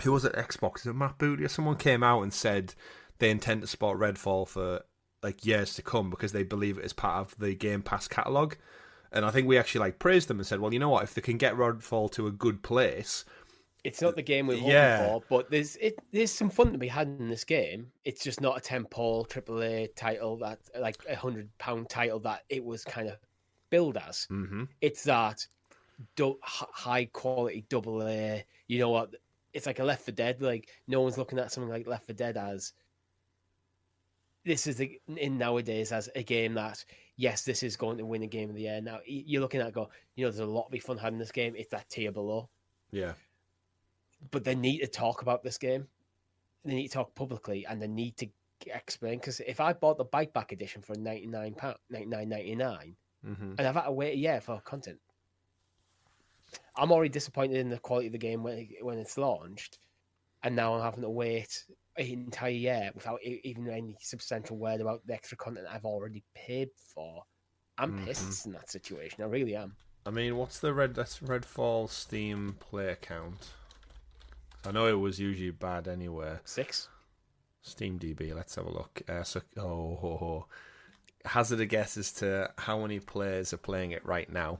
who was it, Xbox? Is it Matt Booty or someone came out and said they intend to support Redfall for like years to come because they believe it is part of the Game Pass catalogue. And I think we actually like praised them and said, well, you know what, if they can get Redfall to a good place. It's not the game we're looking for, but there's some fun to be had in this game. It's just not a tentpole AAA title, that like £100 title that it was kind of billed as. Mm-hmm. It's that high quality AA. You know what? It's like a Left 4 Dead. Like, no one's looking at something like Left 4 Dead as this is in nowadays as a game that, yes, this is going to win a game of the year. Now you're looking at there's a lot to be fun had in this game. It's that tier below. Yeah. But they need to talk about this game. They need to talk publicly, and they need to explain. Because if I bought the Bite Back edition for £99.99, and I've had to wait a year for content, I'm already disappointed in the quality of the game when it's launched, and now I'm having to wait an entire year without even any substantial word about the extra content I've already paid for. I'm pissed in that situation. I really am. I mean, what's the Redfall Steam player count? I know it was usually bad anyway. 6. SteamDB, let's have a look. Hazard a guess as to how many players are playing it right now.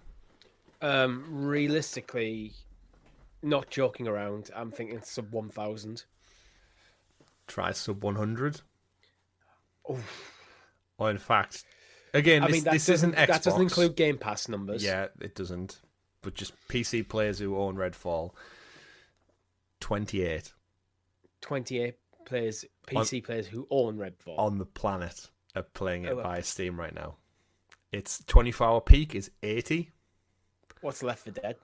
Realistically, not joking around, I'm thinking sub 1,000. Try sub 100. Oh. Or in fact, again, this isn't Xbox. That doesn't include Game Pass numbers. Yeah, it doesn't. But just PC players who own Redfall. 28 players, PC players who own Redfall on the planet are playing it via Steam right now. Its 24-hour peak is 80. What's Left 4 Dead?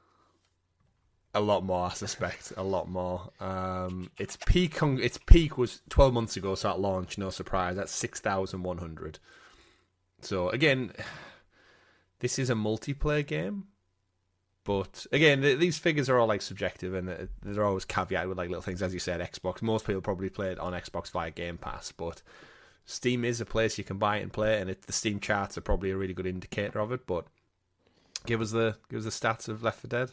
A lot more, I suspect. A lot more. Its peak was 12 months ago, so at launch, no surprise. That's 6,100. So again, this is a multiplayer game. But again, these figures are all like subjective, and they're always caveated with like little things. As you said, Xbox. Most people probably play it on Xbox via Game Pass, but Steam is a place you can buy it and play it, and the Steam charts are probably a really good indicator of it. But give us the stats of Left 4 Dead.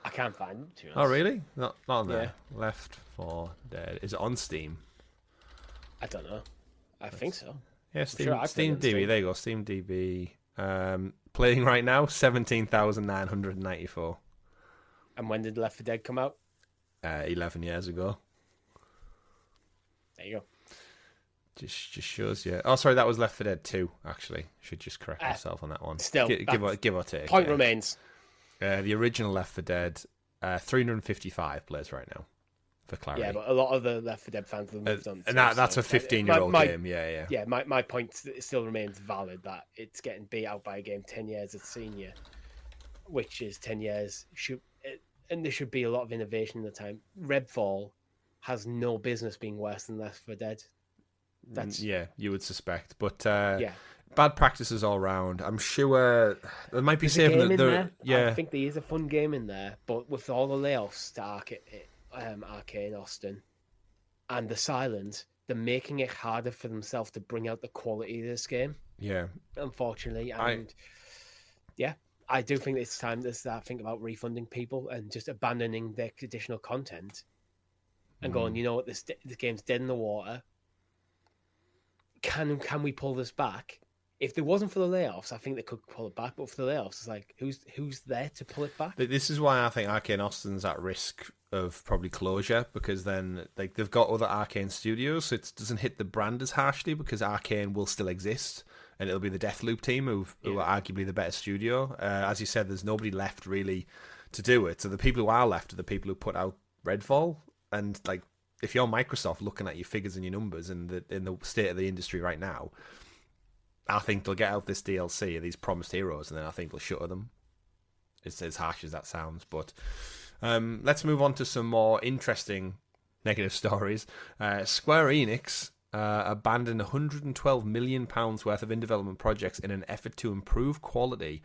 I can't find them. Oh really? Not on there. Yeah. Left 4 Dead. Is it on Steam? I don't know. I think so. Yeah, Steam DB. There you go. Steam DB. Playing right now, 17,994. And when did Left 4 Dead come out? 11 years ago. There you go. Just shows you. Oh, sorry, that was Left 4 Dead 2, actually. Should just correct myself on that one. Still, give or take. Point remains. The original Left 4 Dead, 355 players right now, for clarity. Yeah, but a lot of the Left 4 Dead fans have moved on. And that's a 15-year-old game, yeah. Yeah, my point still remains valid that it's getting beat out by a game 10 years at senior, which is 10 years. And there should be a lot of innovation in the time. Redfall has no business being worse than Left 4 Dead. Yeah, you would suspect. But bad practices all round. I'm sure they might be There's a saving game in there. I Yeah, think there is a fun game in there, but with all the layoffs to Arcane Austin and the silence, they're making it harder for themselves to bring out the quality of this game. yeah. Unfortunately, and yeah, I do think it's time to start thinking about refunding people and just abandoning their additional content and going, you know what, this game's dead in the water. Can we pull this back? If there wasn't for the layoffs, I think they could pull it back. But for the layoffs, it's like who's there to pull it back? This is why I think Arcane Austin's at risk of probably closure, because then like they've got other Arcane studios, so it doesn't hit the brand as harshly because Arcane will still exist, and it'll be the Deathloop team who are arguably the better studio. As you said, there's nobody left really to do it. So the people who are left are the people who put out Redfall, and like if you're Microsoft looking at your figures and your numbers and in the state of the industry right now, I think they'll get out this DLC of these promised heroes, and then I think they'll shutter them. It's as harsh as that sounds, but let's move on to some more interesting negative stories. Square Enix abandoned £112 million worth of in-development projects in an effort to improve quality.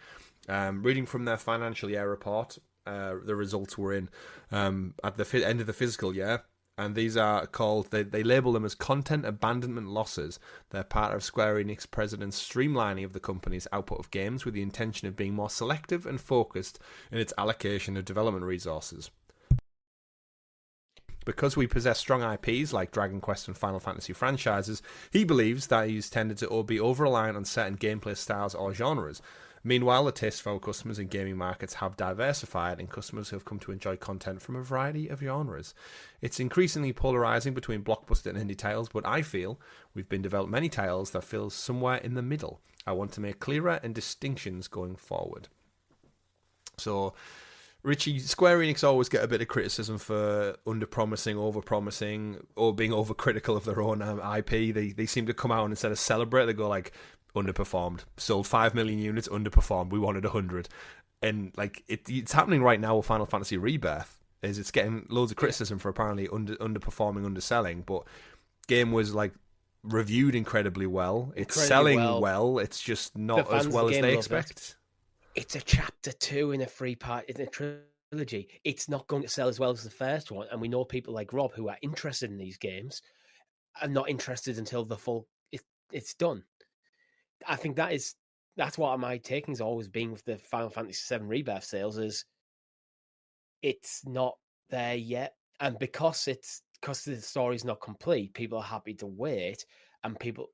Reading from their financial year report, the results were in at the end of the fiscal year. And these are called, they label them as content abandonment losses. They're part of Square Enix president's streamlining of the company's output of games with the intention of being more selective and focused in its allocation of development resources. Because we possess strong IPs like Dragon Quest and Final Fantasy franchises, he believes that he's tended to be over-reliant on certain gameplay styles or genres. Meanwhile, the tastes of our customers in gaming markets have diversified, and customers have come to enjoy content from a variety of genres. It's increasingly polarizing between blockbuster and indie titles, but I feel we've been developed many titles that feel somewhere in the middle. I want to make clearer and distinctions going forward. So, Richie, Square Enix always get a bit of criticism for under-promising, over-promising, or being overcritical of their own IP. They seem to come out and instead of celebrate, they go like, underperformed, sold 5 million units, underperformed, we wanted 100. And like it's happening right now with Final Fantasy Rebirth, is it's getting loads of criticism for apparently underperforming, underselling, but game was like reviewed incredibly well. It's selling well. It's just not as well as they expect. It's a chapter 2 in a 3-part, in a trilogy. It's not going to sell as well as the first one, and we know people like Rob who are interested in these games are not interested until the full it's done. I think that's what my taking's always been with the Final Fantasy VII Rebirth sales, is it's not there yet, and because the story's not complete, people are happy to wait, and people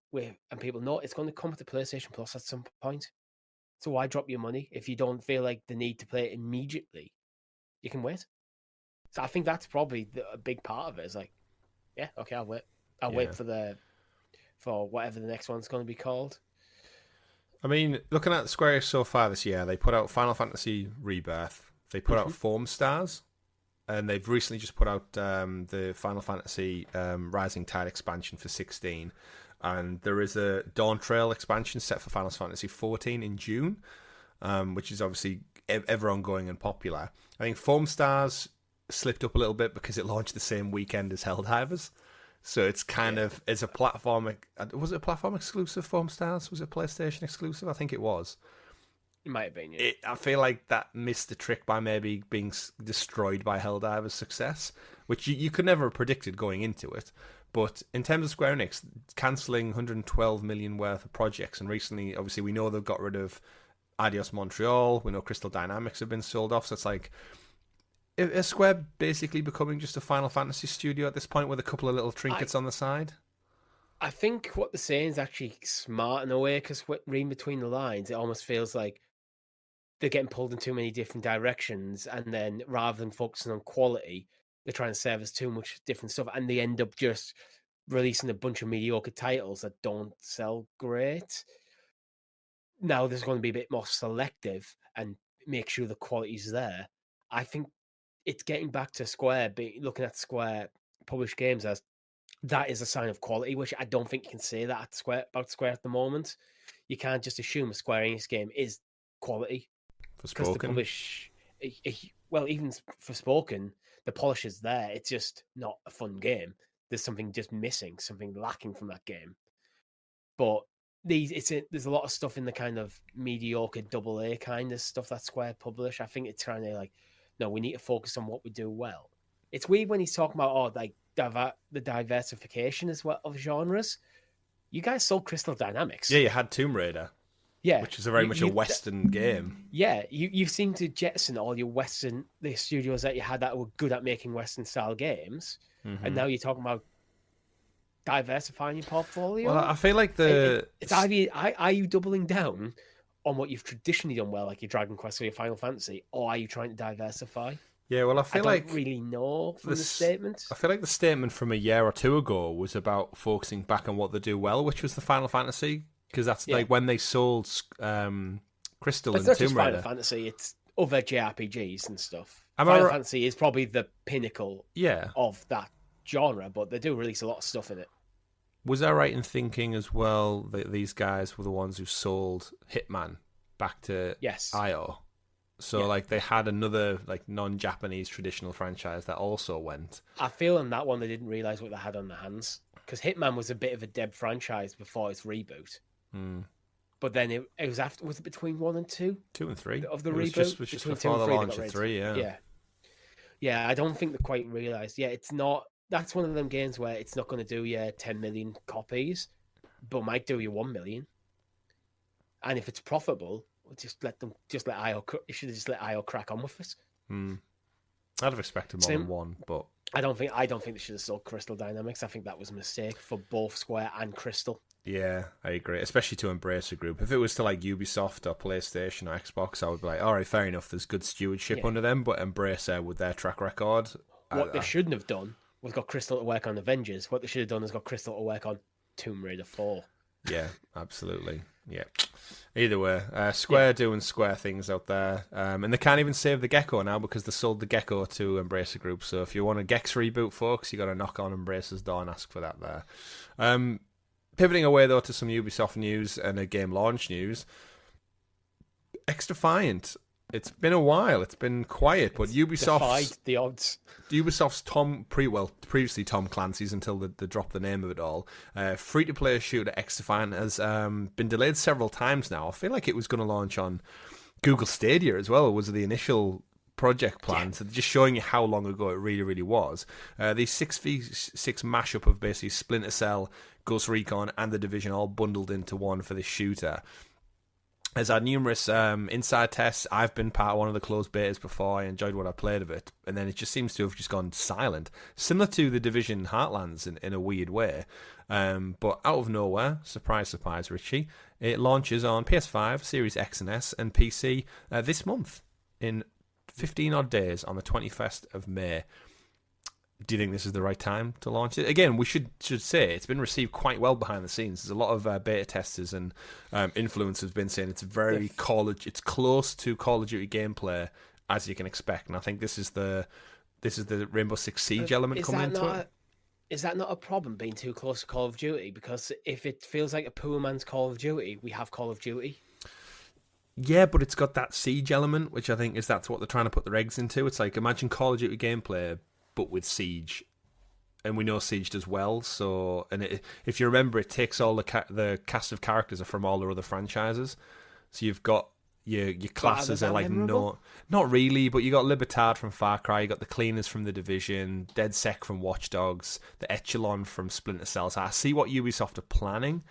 know it's going to come to PlayStation Plus at some point. So why drop your money if you don't feel like the need to play it immediately? You can wait. So I think that's probably a big part of it. Is like, yeah, okay, I'll wait. I'll wait for whatever the next one's going to be called. I mean, looking at Square so far this year, they put out Final Fantasy Rebirth, they put out Foam Stars, and they've recently just put out the Final Fantasy Rising Tide expansion for 16. And there is a Dawn Trail expansion set for Final Fantasy 14 in June, which is obviously ever ongoing and popular. I think Foam Stars slipped up a little bit because it launched the same weekend as Helldivers. So it's kind of, as a platform, was it a platform exclusive, Foam Stars? Was it PlayStation exclusive? I think it was. It might have been, yeah. I feel like that missed the trick by maybe being destroyed by Helldivers' success, which you could never have predicted going into it. But in terms of Square Enix, cancelling 112 million worth of projects, and recently, obviously, we know they've got rid of Adios Montreal, we know Crystal Dynamics have been sold off, so it's like, is Square basically becoming just a Final Fantasy studio at this point with a couple of little trinkets on the side? I think what they're saying is actually smart in a way, because reading between the lines, it almost feels like they're getting pulled in too many different directions, and then rather than focusing on quality, they're trying to service too much different stuff, and they end up just releasing a bunch of mediocre titles that don't sell great. Now there's going to be a bit more selective and make sure the quality's there. I think it's getting back to Square, looking at Square published games as that is a sign of quality, which I don't think you can say that about Square at the moment. You can't just assume a Square Enix game is quality. Because they publish, well, even for Spoken, the polish is there. It's just not a fun game. There's something just missing, something lacking from that game. But there's a lot of stuff in the kind of mediocre AA kind of stuff that Square publish. I think it's trying to like, no, we need to focus on what we do well. It's weird when he's talking about like the diversification as well of genres. You guys sold Crystal Dynamics. Yeah, you had Tomb Raider. Yeah, which is very much a Western game. Yeah, you seem to jettison all your the studios that you had that were good at making Western style games, and now you're talking about diversifying your portfolio. Well, I feel like it's either are you doubling down on what you've traditionally done well, like your Dragon Quest or your Final Fantasy, or are you trying to diversify? Yeah, well, I don't really know from the statement. I feel like the statement from a year or two ago was about focusing back on what they do well, which was the Final Fantasy. Because that's like when they sold Crystal and Tomb Raider. It's not just Final Fantasy, it's other JRPGs and stuff. Final Fantasy is probably the pinnacle of that genre, but they do release a lot of stuff in it. Was I right in thinking as well that these guys were the ones who sold Hitman back to IO? So like they had another like non-Japanese traditional franchise that also went. I feel on that one they didn't realise what they had on their hands. Because Hitman was a bit of a dead franchise before its reboot. But then it was after, was it between 1 and 2? 2 and 3 of the reboot. It was just before the launch of 3. Yeah. I don't think they quite realised. Yeah, it's not. That's one of them games where it's not going to do you 10 million copies, but might do you 1 million. And if it's profitable, just let IO. You should have just let IO crack on with it. I'd have expected more than one, but I don't think they should have sold Crystal Dynamics. I think that was a mistake for both Square and Crystal. Yeah, I agree. Especially to Embracer Group. If it was to like Ubisoft or PlayStation or Xbox, I would be like, all right, fair enough. There's good stewardship under them, but Embracer with their track record. What they shouldn't have done was got Crystal to work on Avengers. What they should have done is got Crystal to work on Tomb Raider 4. Yeah, absolutely. Yeah. Either way, Square doing Square things out there. And they can't even save the Gecko now because they sold the Gecko to Embracer Group. So if you want a Gex reboot, folks, you got to knock on Embracer's door and ask for that there. Pivoting away, though, to some Ubisoft news and a game launch news. XDefiant. It's been a while. It's been quiet, but Ubisoft defied the odds. Ubisoft's previously Tom Clancy's until they dropped the name of it all. Free-to-play shooter XDefiant has been delayed several times now. I feel like it was going to launch on Google Stadia as well. Was the initial project plan? So just showing you how long ago it really, really was. The 6v6 mashup of basically Splinter Cell, Ghost Recon, and The Division all bundled into one for this shooter. Has had numerous inside tests. I've been part of one of the closed betas before. I enjoyed what I played of it. And then it just seems to have just gone silent. Similar to The Division Heartlands in a weird way. But out of nowhere, surprise, surprise, Richie, it launches on PS5, Series X and S, and PC this month in 15 odd days on the 21st of May. Do you think this is the right time to launch it? Again, we should say it's been received quite well behind the scenes. There's a lot of beta testers and influencers have been saying it's very it's close to Call of Duty gameplay as you can expect. And I think this is the Rainbow Six Siege element coming into it. Is that not a problem being too close to Call of Duty? Because if it feels like a poor man's Call of Duty, we have Call of Duty. Yeah, but it's got that Siege element, which I think that's what they're trying to put their eggs into. It's like, imagine Call of Duty gameplay, but with Siege, and we know Siege does well. So, and if you remember, it takes all the cast of characters are from all their other franchises. So you've got your classes are like not really, but you got Libertad from Far Cry, you got the Cleaners from The Division, DedSec from Watch Dogs, the Echelon from Splinter Cell. So I see what Ubisoft are planning,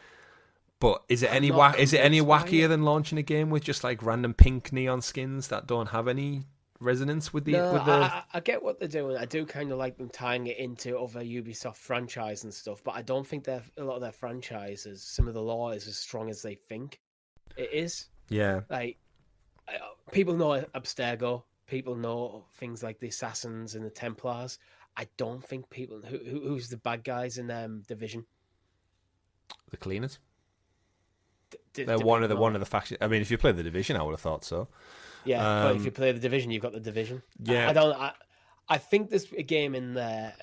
but is it any wackier than launching a game with just like random pink neon skins that don't have any resonance with the? I get what they're doing. I do kind of like them tying it into other Ubisoft franchise and stuff, but I don't think a lot of their franchises, some of the lore is as strong as they think it is. Yeah, like people know Abstergo, people know things like the Assassins and the Templars. I don't think people who's the bad guys in Division. The Cleaners. They're one of the factions. I mean, if you play The Division, I would have thought so. Yeah, but if you play The Division, you've got The Division. Yeah, I think there's a game in there.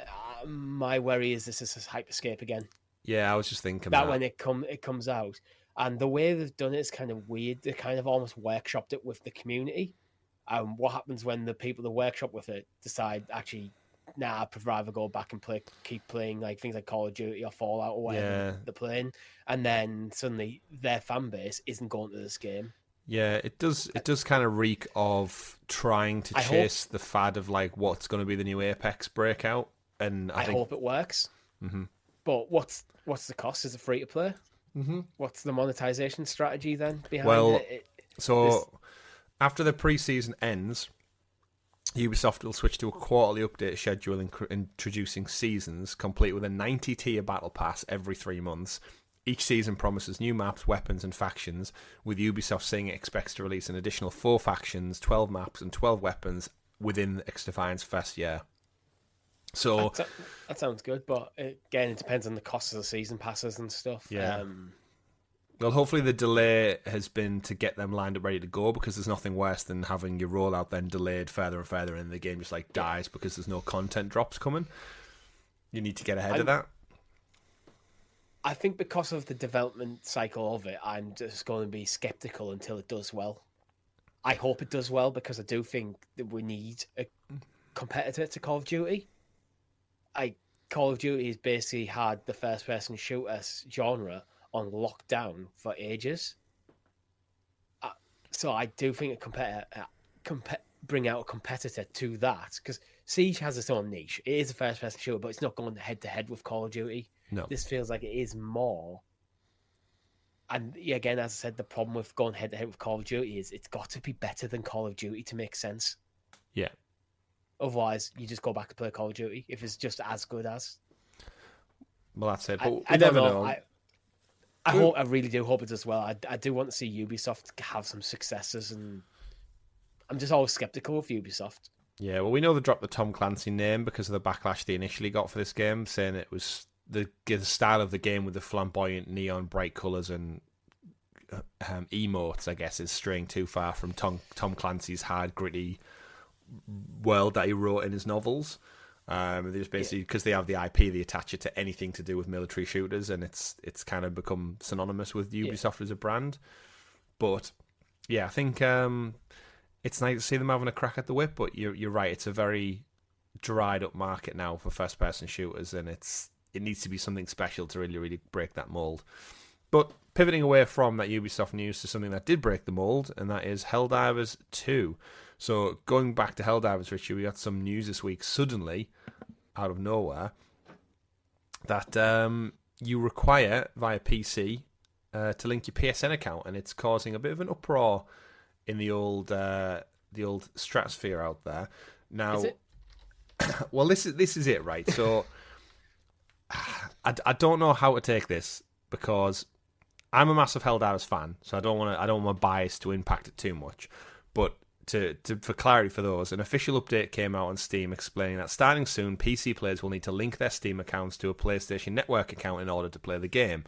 My worry is this is Hyperscape again. Yeah, I was just thinking that when it comes out, and the way they've done it is kind of weird. They kind of almost workshopped it with the community. What happens when the people that workshop with it decide actually nah, I'd rather go back and keep playing like things like Call of Duty or Fallout or whatever they're playing, and then suddenly their fan base isn't going to this game. Yeah, it does kind of reek of trying to chase the fad of like what's going to be the new Apex breakout, and I think... hope it works. Mm-hmm. But what's the cost? Is it free to play? Mm-hmm. What's the monetization strategy then behind it? After the pre-season ends, Ubisoft will switch to a quarterly update schedule, introducing seasons, complete with a 90-tier battle pass every 3 months. Each season promises new maps, weapons, and factions, with Ubisoft saying it expects to release an additional 4 factions, 12 maps, and 12 weapons within XDefiant's first year. So that sounds good, but again, it depends on the cost of the season passes and stuff. Yeah. Well, hopefully the delay has been to get them lined up ready to go, because there's nothing worse than having your rollout then delayed further and further, and the game just like dies because there's no content drops coming. You need to get ahead of that. I think because of the development cycle of it, I'm just going to be skeptical until it does well. I hope it does well, because I do think that we need a competitor to Call of Duty. Call of Duty has basically had the first-person shooter genre on lockdown for ages. So I do think a competitor, bring out a competitor to that, because Siege has its own niche. It is a first-person shooter, but it's not going head-to-head with Call of Duty. No. This feels like it is more. And again, as I said, the problem with going head-to-head with Call of Duty is it's got to be better than Call of Duty to make sense. Yeah. Otherwise, you just go back and play Call of Duty if it's just as good as. Well, that's it. But I don't know. I really do hope it does well. I do want to see Ubisoft have some successes, and I'm just always skeptical of Ubisoft. Yeah, well, we know they dropped the Tom Clancy name because of the backlash they initially got for this game, saying it was the style of the game with the flamboyant neon bright colours and emotes, I guess, is straying too far from Tom Clancy's hard, gritty world that he wrote in his novels. They just basically, because they have the IP, they attach it to anything to do with military shooters, and it's kind of become synonymous with Ubisoft as a brand. But yeah, I think it's nice to see them having a crack at the whip. But you're right; it's a very dried up market now for first person shooters, and it needs to be something special to really break that mold. But pivoting away from that Ubisoft news to something that did break the mold, and that is Helldivers 2. So going back to Helldivers, Richie, we got some news this week suddenly, out of nowhere, that you require via PC to link your PSN account, and it's causing a bit of an uproar in the old stratosphere out there. Now, is it? Well, this is it, right? So I don't know how to take this, because I'm a massive Helldivers fan, so I don't want my bias to impact it too much. But for clarity for those, an official update came out on Steam explaining that starting soon, PC players will need to link their Steam accounts to a PlayStation Network account in order to play the game.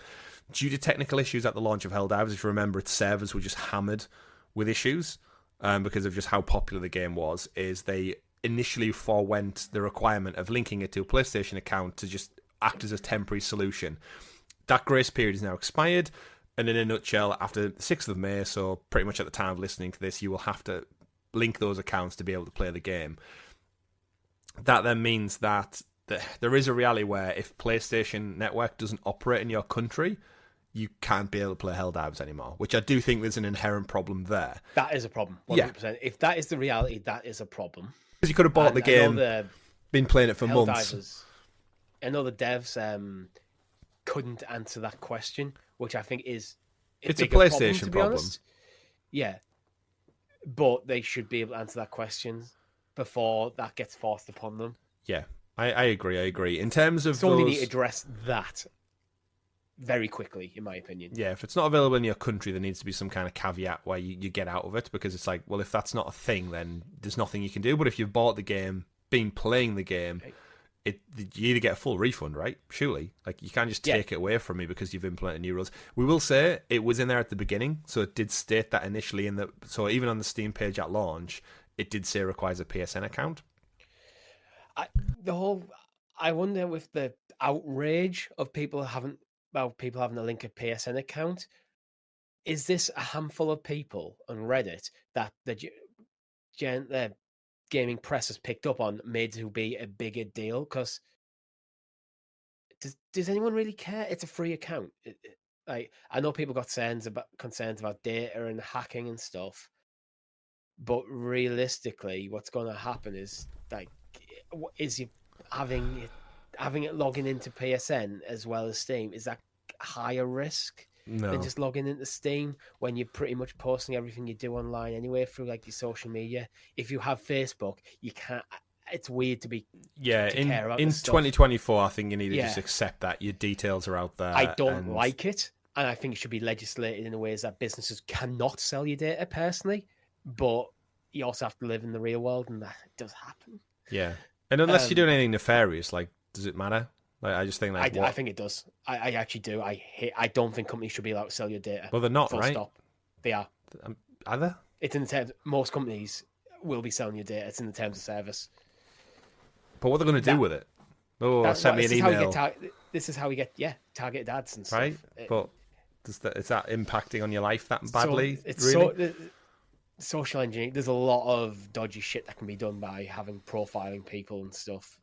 Due to technical issues at the launch of Helldivers, if you remember, its servers were just hammered with issues because of just how popular the game was, is they initially forewent the requirement of linking it to a PlayStation account to just act as a temporary solution. That grace period is now expired, and in a nutshell, after the 6th of May, so pretty much at the time of listening to this, you will have to link those accounts to be able to play the game. That then means that there is a reality where if PlayStation Network doesn't operate in your country, you can't be able to play Helldivers anymore, which I do think there's an inherent problem there. That is a problem, 100%. Yeah. If that is the reality, that is a problem. Because you could have bought the game, been playing it for months. I know the devs couldn't answer that question, which I think is it's a PlayStation problem. Yeah. But they should be able to answer that question before that gets forced upon them. Yeah, I agree. In terms of so they need to address that very quickly, in my opinion. Yeah, if it's not available in your country, there needs to be some kind of caveat where you get out of it, because it's like, well, if that's not a thing, then there's nothing you can do. But if you've bought the game, been playing the game, you either get a full refund, right? Surely. Like, you can't just take it away from me because you've implemented new rules. We will say it was in there at the beginning, so it did state that initially so even on the Steam page at launch, it did say it requires a PSN account. I wonder with the outrage of people having a link a PSN account, is this a handful of people on Reddit that the gaming press has picked up on made to be a bigger deal, because does anyone really care? It's a free account. Like, I know people got concerns about data and hacking and stuff, but realistically, what's going to happen is, like, is you having it logging into PSN as well as Steam, is that higher risk than just logging into Steam when you're pretty much posting everything you do online anyway through, like, your social media? If you have Facebook, you can't. It's weird to be in care about 2024. I think you need to just accept that your details are out there. I don't like it, and I think it should be legislated in a ways that businesses cannot sell your data personally. But you also have to live in the real world, and that does happen. Yeah, and unless you're doing anything nefarious, like, does it matter? Like, I just think, like, I think it does. I actually do. I don't think companies should be allowed to sell your data. Well, they're not, full right? Stop. They are. Are they? It's in the terms. Most companies will be selling your data. It's in the terms of service. But what are they going to do with it? Oh, send me an email. This is how we get targeted ads and stuff. Right, but is that impacting on your life that badly? So it's really? Social engineering. There's a lot of dodgy shit that can be done by having profiling people and stuff.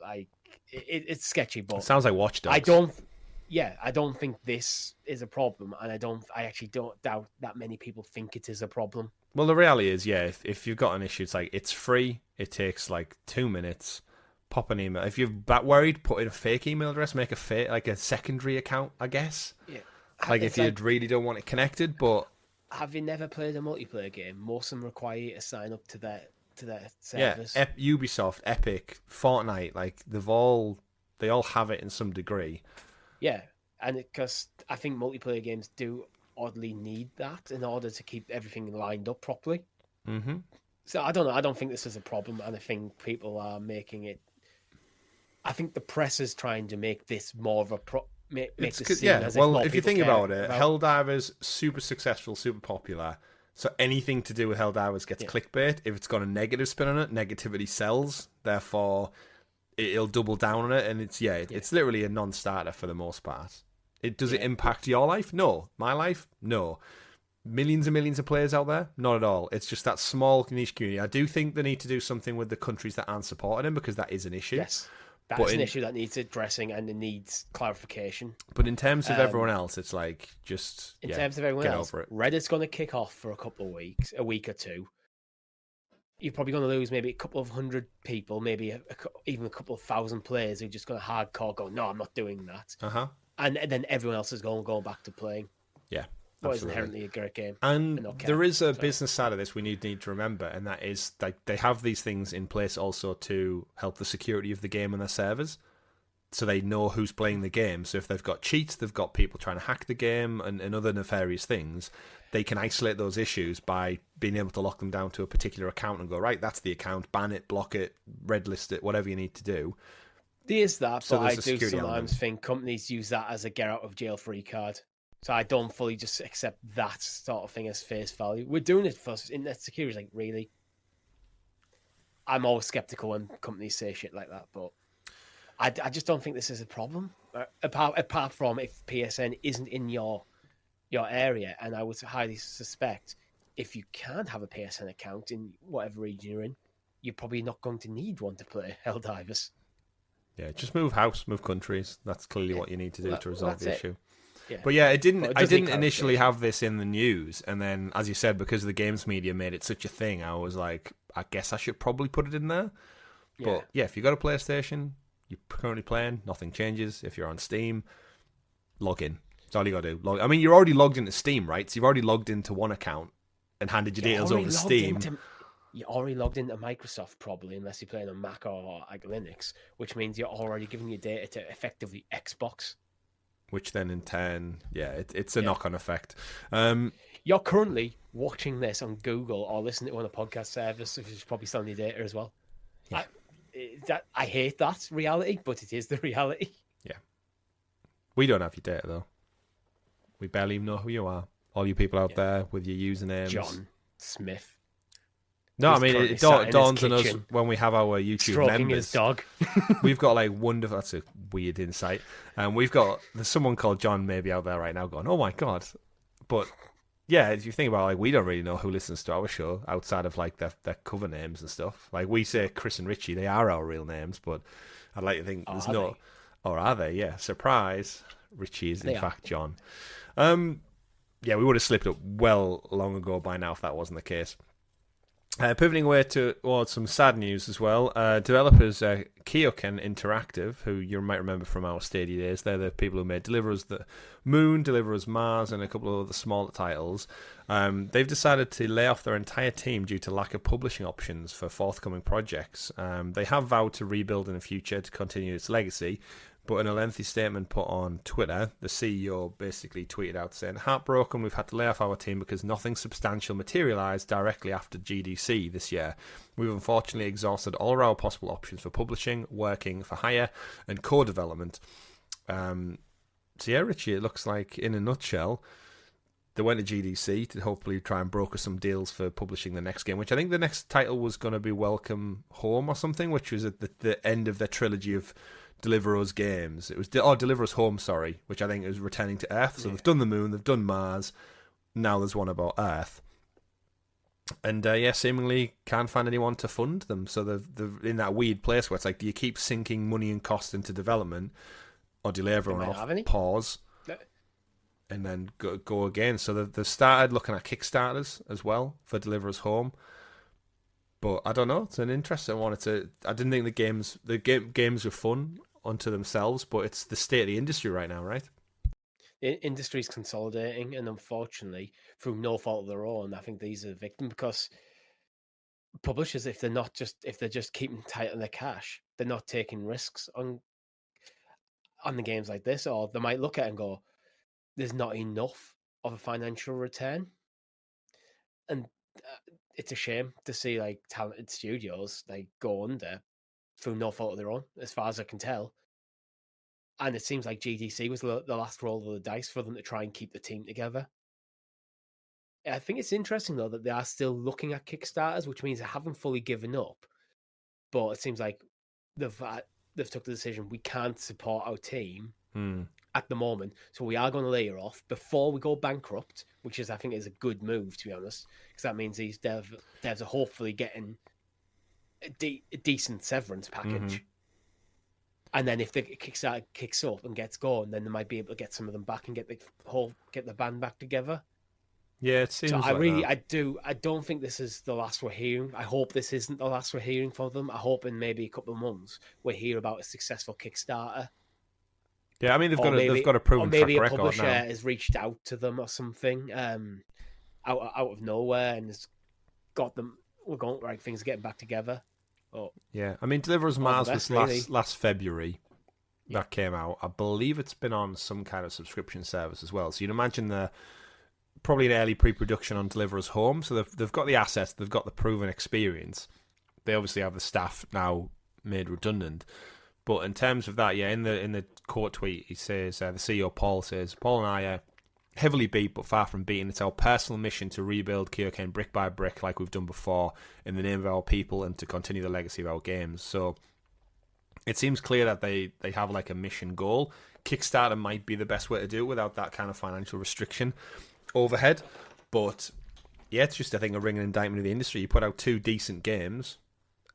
It's sketchy, but it sounds like Watch Dogs. I don't think this is a problem, and I actually don't doubt that many people think it is a problem. Well, the reality is, if you've got an issue, it's like, it's free. It takes like 2 minutes. Pop an email. If you're that worried, put in a fake email address. Make a secondary account, I guess. Yeah. Like, if you really don't want it connected, but. Have you never played a multiplayer game? Most of them require you to sign up to their service. Yeah, Ubisoft, Epic, Fortnite, like, they all have it in some degree. Yeah, and because I think multiplayer games do oddly need that in order to keep everything lined up properly. Mm-hmm. So I don't know. I don't think this is a problem, and I think people are making it. I think the press is trying to make this more of a if you think about it, Helldivers, super successful, super popular. So anything to do with Helldivers gets clickbait. If it's got a negative spin on it, negativity sells. Therefore, it'll double down on it, and it's literally a non-starter for the most part. Does it impact your life? No. My life? No. Millions and millions of players out there? Not at all. It's just that small niche community. I do think they need to do something with the countries that aren't supporting them, because that is an issue. Yes. That's an issue that needs addressing and it needs clarification. But in terms of everyone else, it's like, just in terms of everyone else, Reddit's going to kick off for a week or two. You're probably going to lose maybe a couple of hundred people, maybe even a couple of thousand players who are just going to hardcore go, no, I'm not doing that. Uh-huh. And then everyone else is going back to playing. Yeah. What is inherently a great game. And there is a business side of this we need to remember, and that is, like, they have these things in place also to help the security of the game and their servers, so they know who's playing the game. So if they've got cheats, they've got people trying to hack the game and other nefarious things, they can isolate those issues by being able to lock them down to a particular account and go, right, that's the account, ban it, block it, red list it, whatever you need to do. There's that, so but I do sometimes think companies use that as a get out of jail free card. So I don't fully just accept that sort of thing as face value. We're doing it for internet security. Like, really? I'm always skeptical when companies say shit like that, but I just don't think this is a problem. Apart from if PSN isn't in your area, and I would highly suspect if you can't have a PSN account in whatever region you're in, you're probably not going to need one to play Helldivers. Yeah, just move house, move countries. That's clearly what you need to do to resolve the issue. Yeah. But I didn't initially have this in the news, and then, as you said, because the games media made it such a thing, I was like, I guess I should probably put it in there. But if you got a PlayStation, you're currently playing, nothing changes. If you're on Steam, log in. That's all you got to do. I mean, you're already logged into Steam, right? So you've already logged into one account and handed your details over to Steam. You're already logged into Microsoft, probably, unless you're playing on Mac or like Linux, which means you're already giving your data to effectively Xbox. Which then in turn, it's a knock-on effect. You're currently watching this on Google or listening to it on a podcast service, which is probably selling your data as well. Yeah. I hate that reality, but it is the reality. Yeah. We don't have your data, though. We barely even know who you are. All you people out there with your usernames. John Smith. No, I mean, it dawns on us when we have our YouTube stroking members. His dog. We've got like wonderful. That's a weird insight. And there's someone called John maybe out there right now going, "Oh my god!" But yeah, if you think about it, like we don't really know who listens to our show outside of like their cover names and stuff. Like we say Chris and Richie, they are our real names, but I'd like to think there's no, or are they? Yeah, surprise. Richie is in fact John. Yeah, we would have slipped up well long ago by now if that wasn't the case. Pivoting away towards some sad news as well. Developers KeokeN Interactive, who you might remember from our Stadia days, they're the people who made Deliver Us the Moon, Deliver Us Mars, and a couple of other smaller titles. They've decided to lay off their entire team due to lack of publishing options for forthcoming projects. They have vowed to rebuild in the future to continue its legacy, but in a lengthy statement put on Twitter, the CEO basically tweeted out saying, "Heartbroken, we've had to lay off our team because nothing substantial materialised directly after GDC this year. We've unfortunately exhausted all of our possible options for publishing, working for hire, and co-development." So yeah, Richie, it looks like, in a nutshell, they went to GDC to hopefully try and broker some deals for publishing the next game, which I think the next title was going to be Welcome Home or something, which was at the end of their trilogy of Deliver Us games. It was Deliver Us Home, sorry, which I think is returning to Earth. So they've done the Moon, they've done Mars. Now there's one about Earth, and yeah, seemingly can't find anyone to fund them. So they're in that weird place where it's like, do you keep sinking money and cost into development, or do you lay everyone off, pause, and then go again? So they've started looking at Kickstarters as well for Deliver Us Home. But I don't know. It's an interesting one. I didn't think the games were fun unto themselves, but it's the state of the industry right now, right? The industry's consolidating, and unfortunately, through no fault of their own, I think these are the victim, because publishers, if they're just keeping tight on their cash, they're not taking risks on the games like this, or they might look at it and go, "There's not enough of a financial return," and it's a shame to see like talented studios like go under through no fault of their own, as far as I can tell. And it seems like GDC was the last roll of the dice for them to try and keep the team together. I think it's interesting though that they are still looking at Kickstarters, which means they haven't fully given up. But it seems like they've took the decision, we can't support our team at the moment, so we are going to lay her off before we go bankrupt, which I think is a good move, to be honest, because that means these devs are hopefully getting a decent severance package. And then if the Kickstarter kicks up and gets going, then they might be able to get some of them back and get the band back together. Yeah, it seems. So I don't think this is the last we're hearing. I hope this isn't the last we're hearing from them. I hope in maybe a couple of months we'll hear about a successful Kickstarter. Yeah, I mean they've got a proven track record now. Maybe a publisher has reached out to them or something, out of nowhere, and has got them. We're going right. Things are getting back together. Oh. Yeah, I mean, Deliver Us Mars was last February that came out. I believe it's been on some kind of subscription service as well. So you'd imagine probably an early pre-production on Deliver Us Home. So they've got the assets, they've got the proven experience. They obviously have the staff now made redundant. But in terms of that, yeah, in the court tweet, he says, the CEO Paul says, "Paul and I are heavily beat, but far from beaten. It's our personal mission to rebuild KeokeN brick by brick like we've done before in the name of our people and to continue the legacy of our games." So it seems clear that they have like a mission goal. Kickstarter might be the best way to do it without that kind of financial restriction overhead. But yeah, it's just, I think, a ringing indictment of the industry. You put out 2 decent games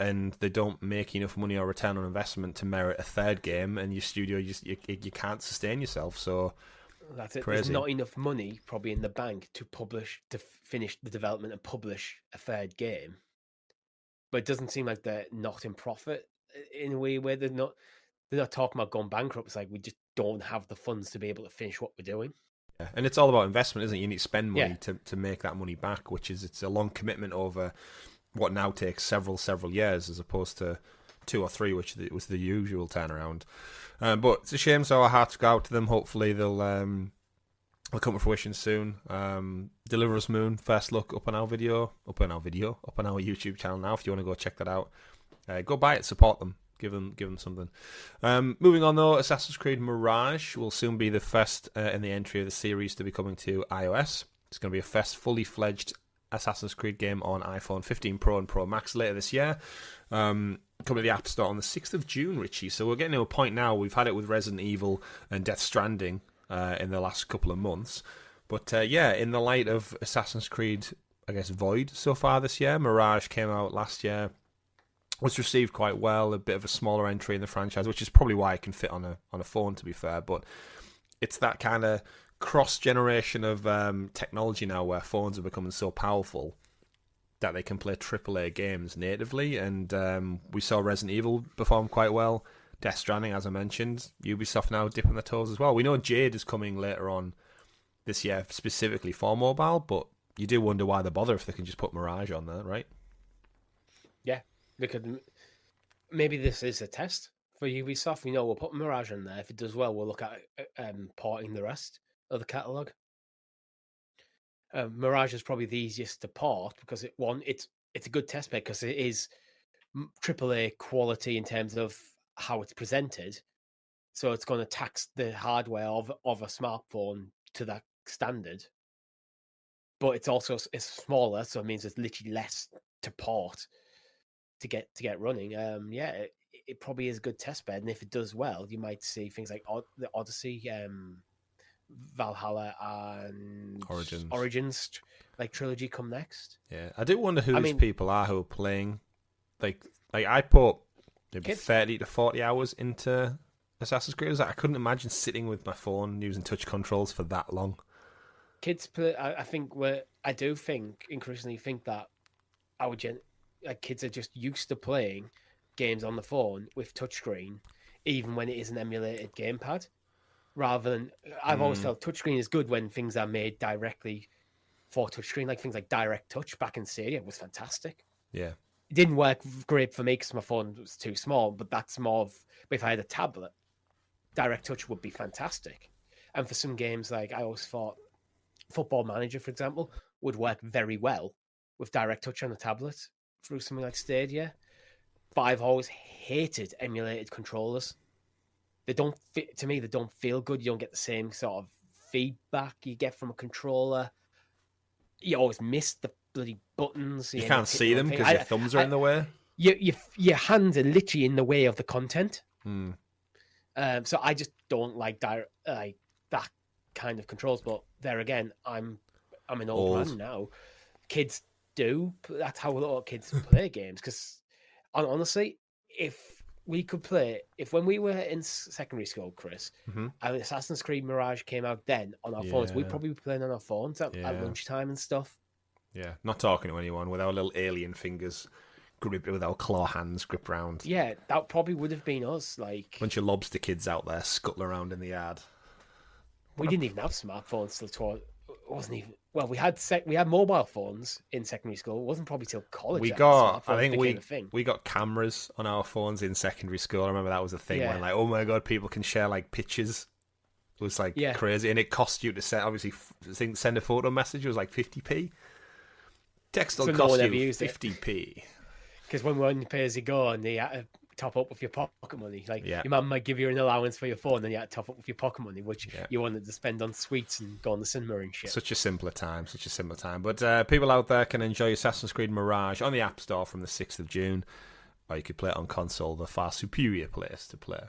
and they don't make enough money or return on investment to merit a third game, and your studio, you can't sustain yourself. So that's it. Crazy. There's not enough money probably in the bank to finish the development and publish a third game. But it doesn't seem like they're not in profit in a way where they're not talking about going bankrupt. It's like, we just don't have the funds to be able to finish what we're doing. Yeah. And it's all about investment, isn't it? You need to spend money to make that money back, which is, it's a long commitment over what now takes several years as opposed to 2 or 3, which was the usual turnaround. But it's a shame, so our hearts go out to them. Hopefully they'll come to fruition soon. Deliver Us Moon, first look up on our YouTube channel now. If you want to go check that out, go buy it, support them, give them something. Moving on though, Assassin's Creed Mirage will soon be the first in the entry of the series to be coming to iOS. It's going to be a first fully fledged Assassin's Creed game on iPhone 15 Pro and Pro Max later this year. Coming to the App Store on the 6th of June, Richie. So we're getting to a point now, we've had it with Resident Evil and Death Stranding in the last couple of months. But yeah, in the light of Assassin's Creed, I guess, Void so far this year, Mirage came out last year, was received quite well, a bit of a smaller entry in the franchise, which is probably why it can fit on a phone, to be fair. But it's that kind of cross-generation of technology now where phones are becoming so powerful that they can play AAA games natively. And we saw Resident Evil perform quite well. Death Stranding, as I mentioned. Ubisoft now dipping their toes as well. We know Jade is coming later on this year specifically for mobile, but you do wonder why they bother if they can just put Mirage on there, right? Yeah, they could. Maybe this is a test for Ubisoft. We know we'll put Mirage in there. If it does well, we'll look at porting the rest of the catalogue. Mirage is probably the easiest to port because it's a good test bed because it is AAA quality in terms of how it's presented. So it's going to tax the hardware of a smartphone to that standard. But it's smaller, so it means there's literally less to port to get running. It probably is a good test bed, and if it does well, you might see things like the Odyssey, Valhalla, and Origins like trilogy come next. Yeah, I do wonder who these people are who are playing. Like I put maybe 30 to 40 hours into Assassin's Creed. I couldn't imagine sitting with my phone using touch controls for that long. Kids play. I do think increasingly think that kids are just used to playing games on the phone with touchscreen, even when it is an emulated gamepad. Rather than, I've always felt touchscreen is good when things are made directly for touchscreen, like things like Direct Touch back in Stadia was fantastic. Yeah, it didn't work great for me because my phone was too small, but that's more of if I had a tablet, Direct Touch would be fantastic. And for some games, like I always thought Football Manager, for example, would work very well with Direct Touch on a tablet through something like Stadia. But I've always hated emulated controllers. They don't fit, to me, they don't feel good. You don't get the same sort of feedback you get from a controller. You always miss the bloody buttons. You can't see them because your thumbs are in the way. Your hands are literally in the way of the content. So I just don't like that kind of controls. But there again, I'm an old man now. Kids do. That's how a lot of kids play games. Because honestly, if when we were in secondary school, Chris, and Assassin's Creed Mirage came out then on our phones, we'd probably be playing on our phones at lunchtime and stuff. Yeah, not talking to anyone with our little alien fingers gripped, with our claw hands gripped round. Yeah, that probably would have been us. Like bunch of lobster kids out there scuttling around in the yard. We didn't even have smartphones till it wasn't even. Well, we had mobile phones in secondary school. It wasn't probably till college. We got cameras on our phones in secondary school. I remember that was a thing when, like, oh my god, people can share like pictures. It was like crazy, and it cost you to send a photo message. It was like 50p. Text will cost you 50p. Because when you pay as you go, and you had to top up with your pocket money, like your mum might give you an allowance for your phone, then you had to top up with your pocket money, which you wanted to spend on sweets and go on the cinema and shit. Such a simpler time. But people out there can enjoy Assassin's Creed Mirage on the App Store from the 6th of June, or you could play it on console, the far superior place to play.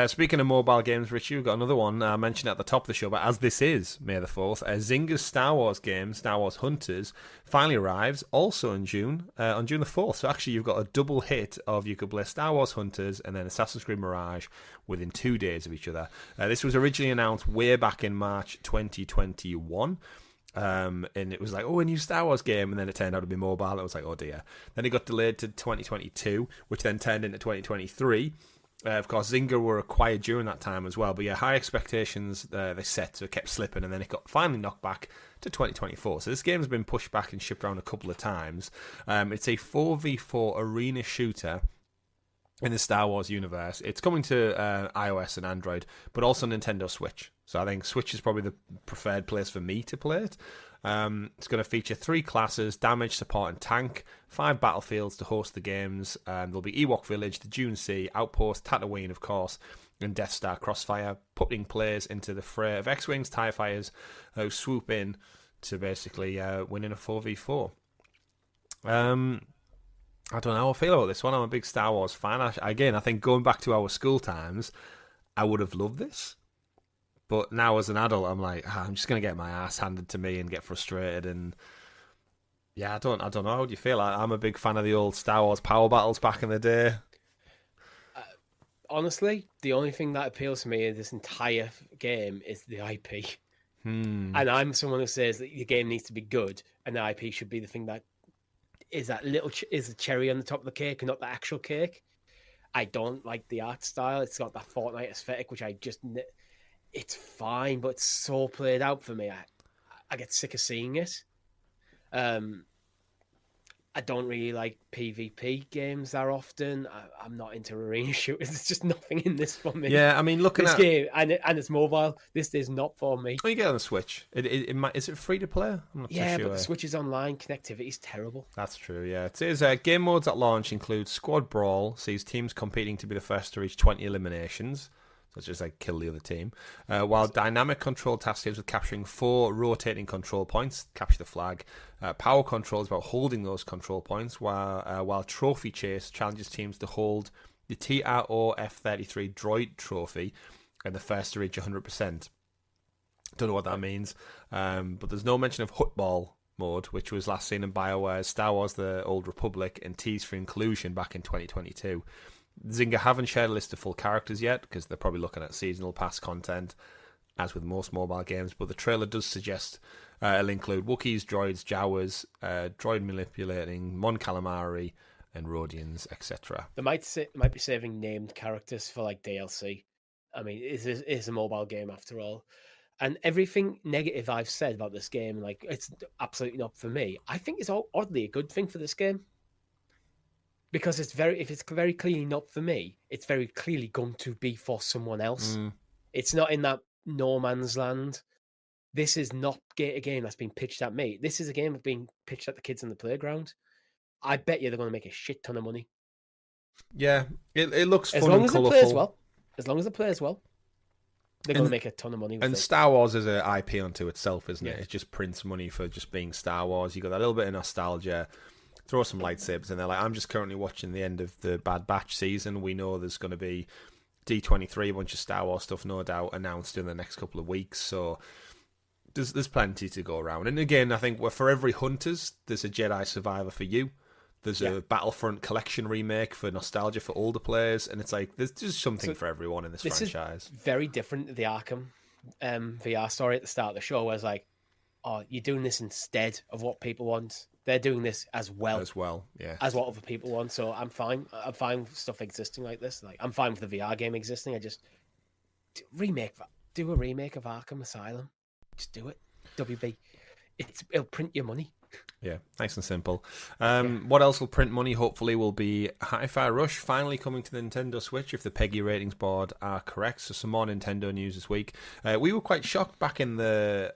Speaking of mobile games, Richie, we've got another one I mentioned at the top of the show, but as this is May the 4th, Zynga's Star Wars game, Star Wars Hunters, finally arrives also in June, on June the 4th. So actually you've got a double hit of you could play Star Wars Hunters and then Assassin's Creed Mirage within 2 days of each other. This was originally announced way back in March 2021. And it was like, a new Star Wars game, and then it turned out to be mobile. It was like, oh dear. Then it got delayed to 2022, which then turned into 2023. Of course, Zynga were acquired during that time as well. But yeah, high expectations they set, so it kept slipping, and then it got finally knocked back to 2024. So this game has been pushed back and shipped around a couple of times. It's a 4v4 arena shooter in the Star Wars universe. It's coming to iOS and Android, but also Nintendo Switch. So I think Switch is probably the preferred place for me to play it. It's going to feature 3 classes: damage, support, and tank. 5 battlefields to host the games. There'll be Ewok Village, the Dune Sea, Outpost, Tatooine, of course, and Death Star Crossfire, putting players into the fray of X-Wings, TIE Fighters, who swoop in to basically win in a 4v4. I don't know how I feel about this one. I'm a big Star Wars fan. I think going back to our school times, I would have loved this. But now as an adult, I'm like, I'm just going to get my ass handed to me and get frustrated. And yeah, I don't know. How do you feel? I'm a big fan of the old Star Wars power battles back in the day. Honestly, the only thing that appeals to me in this entire game is the IP. And I'm someone who says that the game needs to be good, and the IP should be the thing that is the cherry on the top of the cake, and not the actual cake. I don't like the art style. It's got that Fortnite aesthetic, which it's fine, but it's so played out for me. I get sick of seeing it. I don't really like PvP games that often. I'm not into arena shooters. There's just nothing in this for me. Yeah, I mean, looking this at game and it's mobile. This is not for me. Oh, you get it on the Switch. Is it free to play? I'm not too sure. But the Switch's online connectivity is terrible. That's true. Yeah, it is. Game modes at launch include Squad Brawl, sees teams competing to be the first to reach 20 eliminations. So it's just like kill the other team. While dynamic control task deals with capturing 4 rotating control points, capture the flag. Power control is about holding those control points, while trophy chase challenges teams to hold the TRO F-33 droid trophy and the first to reach 100%. Don't know what that means, but there's no mention of Hutball mode, which was last seen in BioWare's Star Wars The Old Republic and teased for inclusion back in 2022. Zynga haven't shared a list of full characters yet, because they're probably looking at seasonal pass content, as with most mobile games, but the trailer does suggest it'll include Wookiees, droids, Jawas, droid manipulating, Mon Calamari, and Rhodians, etc. They might be saving named characters for like DLC. I mean, it's a mobile game after all. And everything negative I've said about this game, like, it's absolutely not for me. I think it's oddly a good thing for this game. Because if it's very clearly not for me, it's very clearly going to be for someone else. It's not in that no man's land. This is not a game that's been pitched at me. This is a game that's being pitched at the kids on the playground. I bet you they're going to make a shit ton of money. Yeah, it looks fun and colourful. As long as it plays well, they're going to make a ton of money with it. And Star Wars is an IP unto itself, isn't it? It just prints money for just being Star Wars. You got that little bit of nostalgia. Throw some lightsabers in there. Like, I'm just currently watching the end of the Bad Batch season. We know there's going to be D23, a bunch of Star Wars stuff, no doubt, announced in the next couple of weeks. So there's plenty to go around. And again, I think for every Hunters, there's a Jedi Survivor for you. There's a Battlefront Collection remake for nostalgia for older players. And it's like, there's just something for everyone in this franchise. Is very different to the Arkham VR story at the start of the show, where it's like, oh, you're doing this instead of what people want. They're doing this as well, yeah, as what other people want. So I'm fine. I'm fine with stuff existing like this. Like, I'm fine with the VR game existing. I just do a remake of Arkham Asylum. Just do it. WB. It'll print your money. Yeah, nice and simple. What else will print money, hopefully, will be Hi-Fi Rush finally coming to the Nintendo Switch, if the PEGI ratings board are correct. So some more Nintendo news this week. We were quite shocked back at the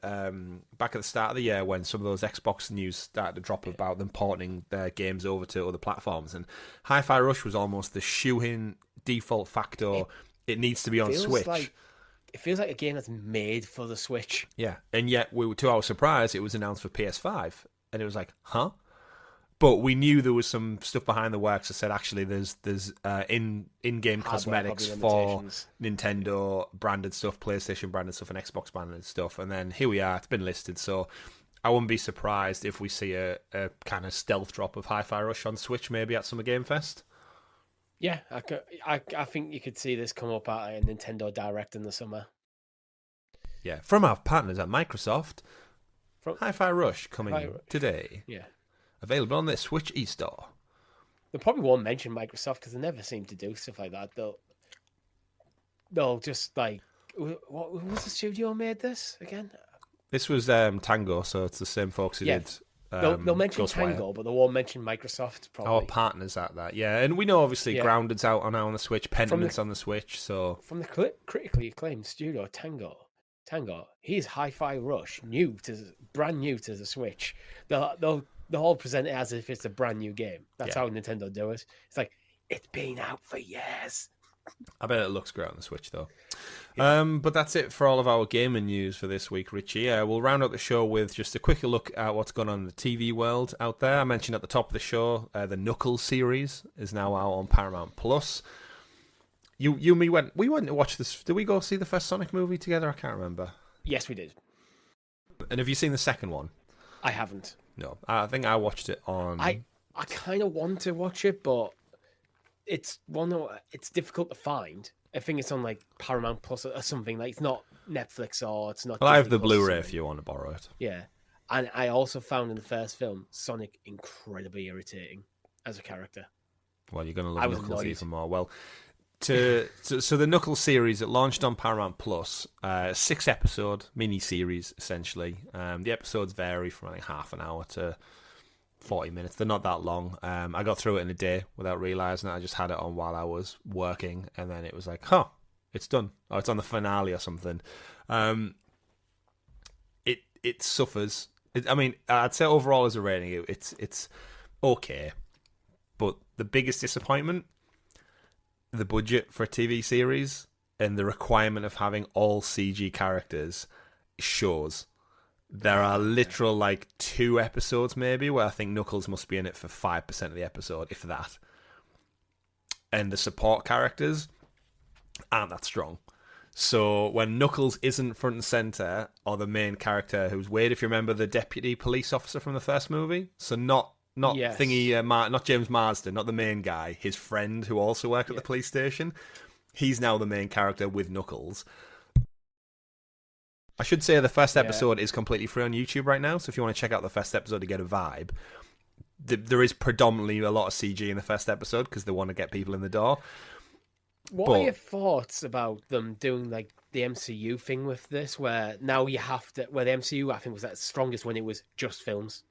start of the year when some of those Xbox news started to drop about them porting their games over to other platforms. And Hi-Fi Rush was almost the shoe-in default factor. It needs to be on Switch. It feels like a game that's made for the Switch. Yeah, and yet, to our surprise, it was announced for PS5. And it was like, huh? But we knew there was some stuff behind the works that said actually there's in-game cosmetics for Nintendo branded stuff, PlayStation branded stuff, and Xbox branded stuff. And then here we are. It's been listed. So I wouldn't be surprised if we see a kind of stealth drop of Hi-Fi Rush on Switch maybe at Summer Game Fest. Yeah, I think you could see this come up at a Nintendo Direct in the summer. Yeah, from our partners at Microsoft. Hi-Fi Rush coming today. Yeah. Available on the Switch eStore. They probably won't mention Microsoft because they never seem to do stuff like that. They'll just like, what was the studio made this again? This was Tango, so it's the same folks who did. They'll mention Tango, but they won't mention Microsoft. Probably our partners at that, yeah. And we know obviously Grounded's out now on the Switch, Pentiment on the Switch. So from the critically acclaimed studio Tango, he's Hi-Fi Rush, brand new to the Switch. They'll all present it as if it's a brand new game. That's how Nintendo do it. It's like, it's been out for years. I bet it looks great on the Switch, though. Yeah. But that's it for all of our gaming news for this week, Richie. We'll round out the show with just a quick look at what's going on in the TV world out there. I mentioned at the top of the show, the Knuckles series is now out on Paramount+. You and me we went to watch this. Did we go see the first Sonic movie together? I can't remember. Yes, we did. And have you seen the second one? I haven't. No, I think I watched it on. I kind of want to watch it, but it's difficult to find. I think it's on like Paramount Plus or something. Like it's not Netflix or it's not. Well, I have Disney the Plus or Blu-ray something. if you want to borrow it. Yeah, and I also found in the first film Sonic incredibly irritating as a character. Well, you're going to I love was Knuckles annoyed. even more. Well, so the Knuckles series, it launched on Paramount Plus, 6-episode mini-series, essentially. The episodes vary from like half an hour to 40 minutes. They're not that long. I got through it in a day without realising it. I just had it on while I was working, and then it was like, it's done. Oh, it's on the finale or something. It suffers. I'd say overall as a rating, it's okay. But the biggest disappointment, the budget for a TV series and the requirement of having all CG characters shows. There are literal, 2 episodes maybe where I think Knuckles must be in it for 5% of the episode, if that. And the support characters aren't that strong. So when Knuckles isn't front and centre, or the main character who's Wade, if you remember the deputy police officer from the first movie, so not Yes. not James Marsden, not the main guy, his friend who also worked at the police station. He's now the main character with Knuckles. I should say the first episode is completely free on YouTube right now, so if you want to check out the first episode to get a vibe, there is predominantly a lot of CG in the first episode because they want to get people in the door. What are your thoughts about them doing like the MCU thing with this, where now you have to, where the MCU I think was at its strongest when it was just films,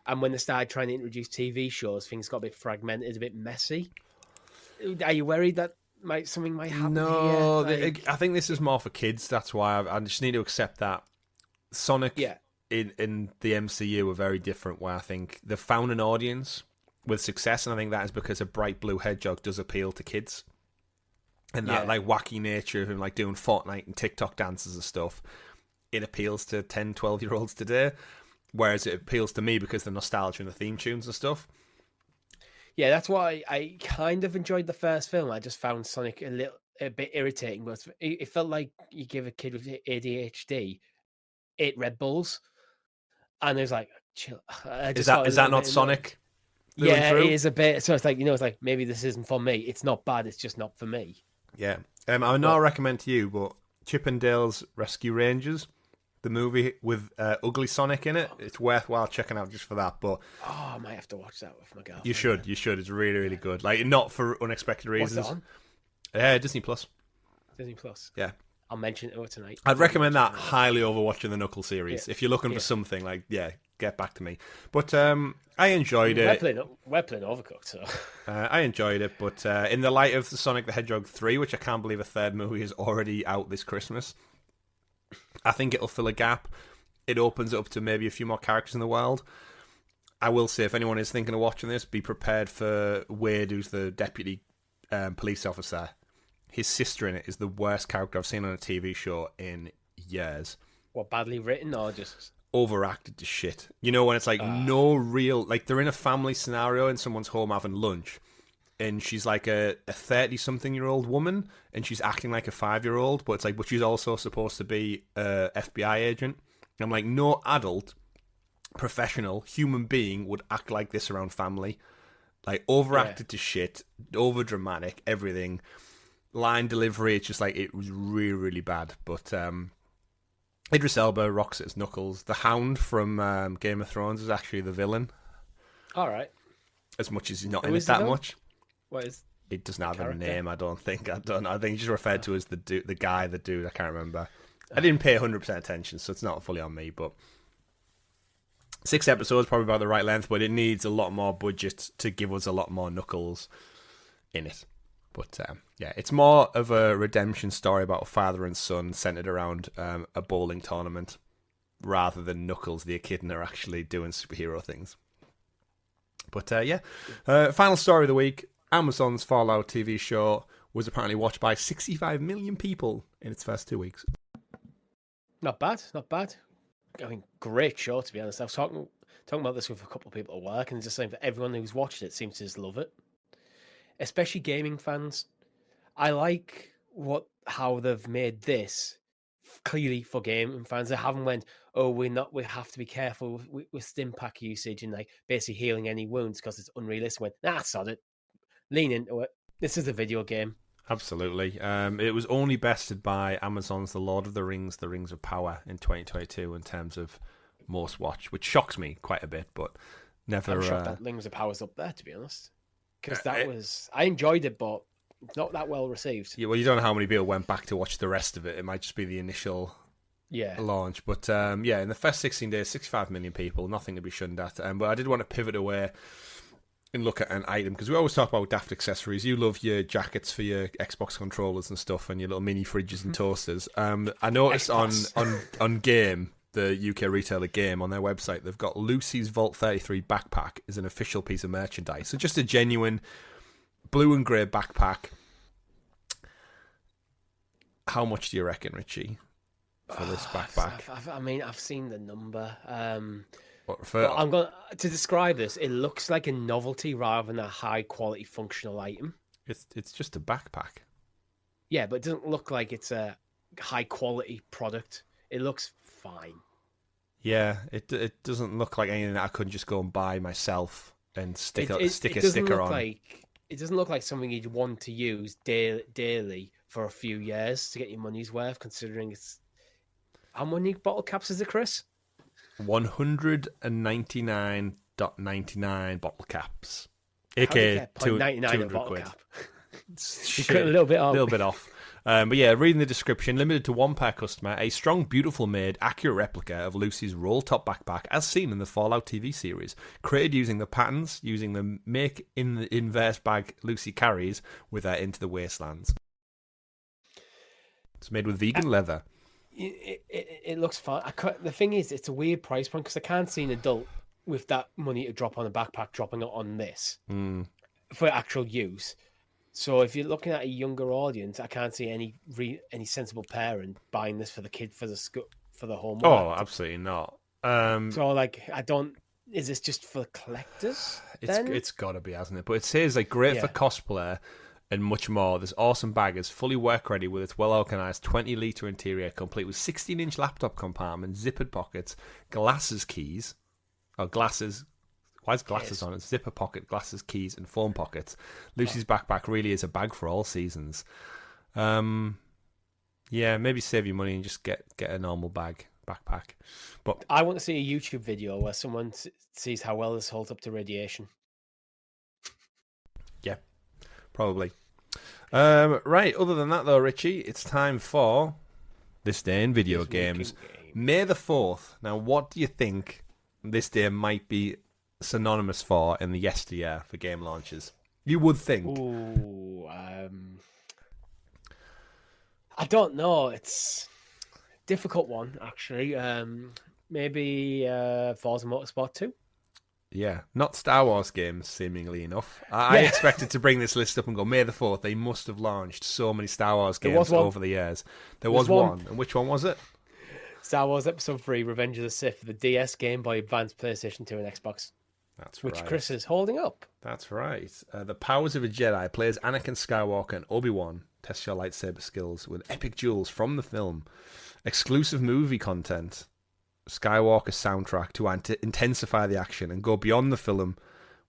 and when they started trying to introduce TV shows, things got a bit fragmented, a bit messy. Are you worried that something might happen? No, here? I think this is more for kids. That's why I just need to accept that Sonic in the MCU are very different. Where I think they've found an audience with success, and I think that is because a bright blue hedgehog does appeal to kids. And that wacky nature of him doing Fortnite and TikTok dances and stuff, it appeals to 10, 12-year-olds today. Whereas it appeals to me because the nostalgia and the theme tunes and stuff. Yeah, that's why I kind of enjoyed the first film. I just found Sonic a bit irritating, but it felt like you give a kid with ADHD 8 Red Bulls, and it was like, chill. Is that not Sonic? Yeah, it is a bit. So it's like maybe this isn't for me. It's not bad. It's just not for me. Yeah, I know I recommend to you, but Chip and Dale's Rescue Rangers, the movie with Ugly Sonic in it, it's worthwhile checking out just for that. But I might have to watch that with my girlfriend. You should. It's really, really good. Not for unexpected reasons. What's it on? Disney Plus. Disney Plus. Yeah. I'll mention it tonight. I'd recommend that highly over watching the Knuckles series. Yeah. If you're looking for something, get back to me. But I enjoyed it. We're playing Overcooked, so... I enjoyed it, but in the light of the Sonic the Hedgehog 3, which I can't believe a third movie is already out this Christmas, I think it'll fill a gap. It opens it up to maybe a few more characters in the world. I will say, if anyone is thinking of watching this, be prepared for Wade, who's the deputy police officer. His sister in it is the worst character I've seen on a TV show in years. What, badly written or just... overacted to shit. You know, when it's no real... they're in a family scenario and someone's home having lunch, and she's like a 30-something-year-old woman, and she's acting like a 5-year-old, but it's but she's also supposed to be a FBI agent. And I'm like, no adult, professional, human being would act like this around family. Overacted to shit, over-dramatic, everything. Line delivery, it's just it was really, really bad. But Idris Elba rocks it as Knuckles. The Hound from Game of Thrones is actually the villain. All right. As much as he's not in it that much. What is it? Doesn't have a name, I don't think. I think he's just referred to as the dude. I can't remember. I didn't pay 100% attention, so it's not fully on me. But 6 episodes, probably about the right length, but it needs a lot more budget to give us a lot more Knuckles in it. But it's more of a redemption story about a father and son centered around a bowling tournament rather than Knuckles the Echidna are actually doing superhero things. But final story of the week. Amazon's Fallout TV show was apparently watched by 65 million people in its first 2 weeks. Not bad. I mean, great show, to be honest. I was talking about this with a couple of people at work, and just saying that everyone who's watched it seems to just love it. Especially gaming fans. I like how they've made this clearly for gaming fans. They haven't went, oh, we have to be careful with stim pack usage and like basically healing any wounds because it's unrealistic. Went, nah, sod it. Lean into it. This is a video game. Absolutely. It was only bested by Amazon's The Lord of the Rings, The Rings of Power in 2022 in terms of most watched, which shocks me quite a bit, but never... I'm shocked that Rings of Power's up there, to be honest. Because I enjoyed it, but it's not that well received. Yeah, well, you don't know how many people went back to watch the rest of it. It might just be the initial launch. But in the first 16 days, 65 million people, nothing to be shunned at. But I did want to pivot away and look at an item, because we always talk about daft accessories. You love your jackets for your Xbox controllers and stuff, and your little mini fridges and toasters. I noticed on Game, the UK retailer Game, on their website, they've got Lucy's Vault 33 backpack as an official piece of merchandise. So just a genuine blue and grey backpack. How much do you reckon, Richie, for this backpack? I've seen the number. But I'm going to describe this. It looks like a novelty rather than a high quality functional item. It's just a backpack. Yeah, but it doesn't look like it's a high quality product. It looks fine. Yeah, it doesn't look like anything that I could just go and buy myself and stick a sticker on. It doesn't look like something you'd want to use daily for a few years to get your money's worth, considering it's... How many bottle caps is it, Chris? 199.99 bottle caps. AKA 200 quid. Cap? You cut a little bit off. But yeah, reading the description, limited to one per customer, a strong, beautiful made, accurate replica of Lucy's roll-top backpack, as seen in the Fallout TV series, created using the patterns, using the make-in-the-inverse bag Lucy carries with her into the wastelands. It's made with vegan leather. It looks fun. The thing is, it's a weird price point because I can't see an adult with that money to drop on a backpack dropping it on this for actual use. So if you're looking at a younger audience, I can't see any sensible parent buying this for the kid for the homework. Oh, absolutely not. So like, is this just for collectors? It's got to be, hasn't it? But it says like great for cosplayer and much more. This awesome bag is fully work ready with its well organized 20-litre interior, complete with 16-inch laptop compartment, zippered pockets, glasses keys. Oh, glasses. Why is glasses on it? Zipper pocket, glasses, keys, and phone pockets. Lucy's backpack really is a bag for all seasons. Maybe save your money and just get a normal backpack. But I want to see a YouTube video where someone sees how well this holds up to radiation. Yeah, probably. Right, other than that though, Richie, it's time for This Day in Video Games. May the 4th. Now, what do you think this day might be synonymous for in the yesteryear for game launches? You would think. Ooh, I don't know. It's a difficult one, actually. Maybe Forza Motorsport 2? Yeah, not Star Wars games, seemingly enough. I expected to bring this list up and go, May the 4th, they must have launched so many Star Wars games over the years. There was one. And which one was it? Star Wars Episode 3, Revenge of the Sith, for the DS, Game Boy Advance, PlayStation 2, and Xbox. That's right. Which Chris is holding up. That's right. The Powers of a Jedi plays Anakin Skywalker and Obi-Wan test your lightsaber skills with epic duels from the film. Exclusive movie content. Skywalker soundtrack to intensify the action and go beyond the film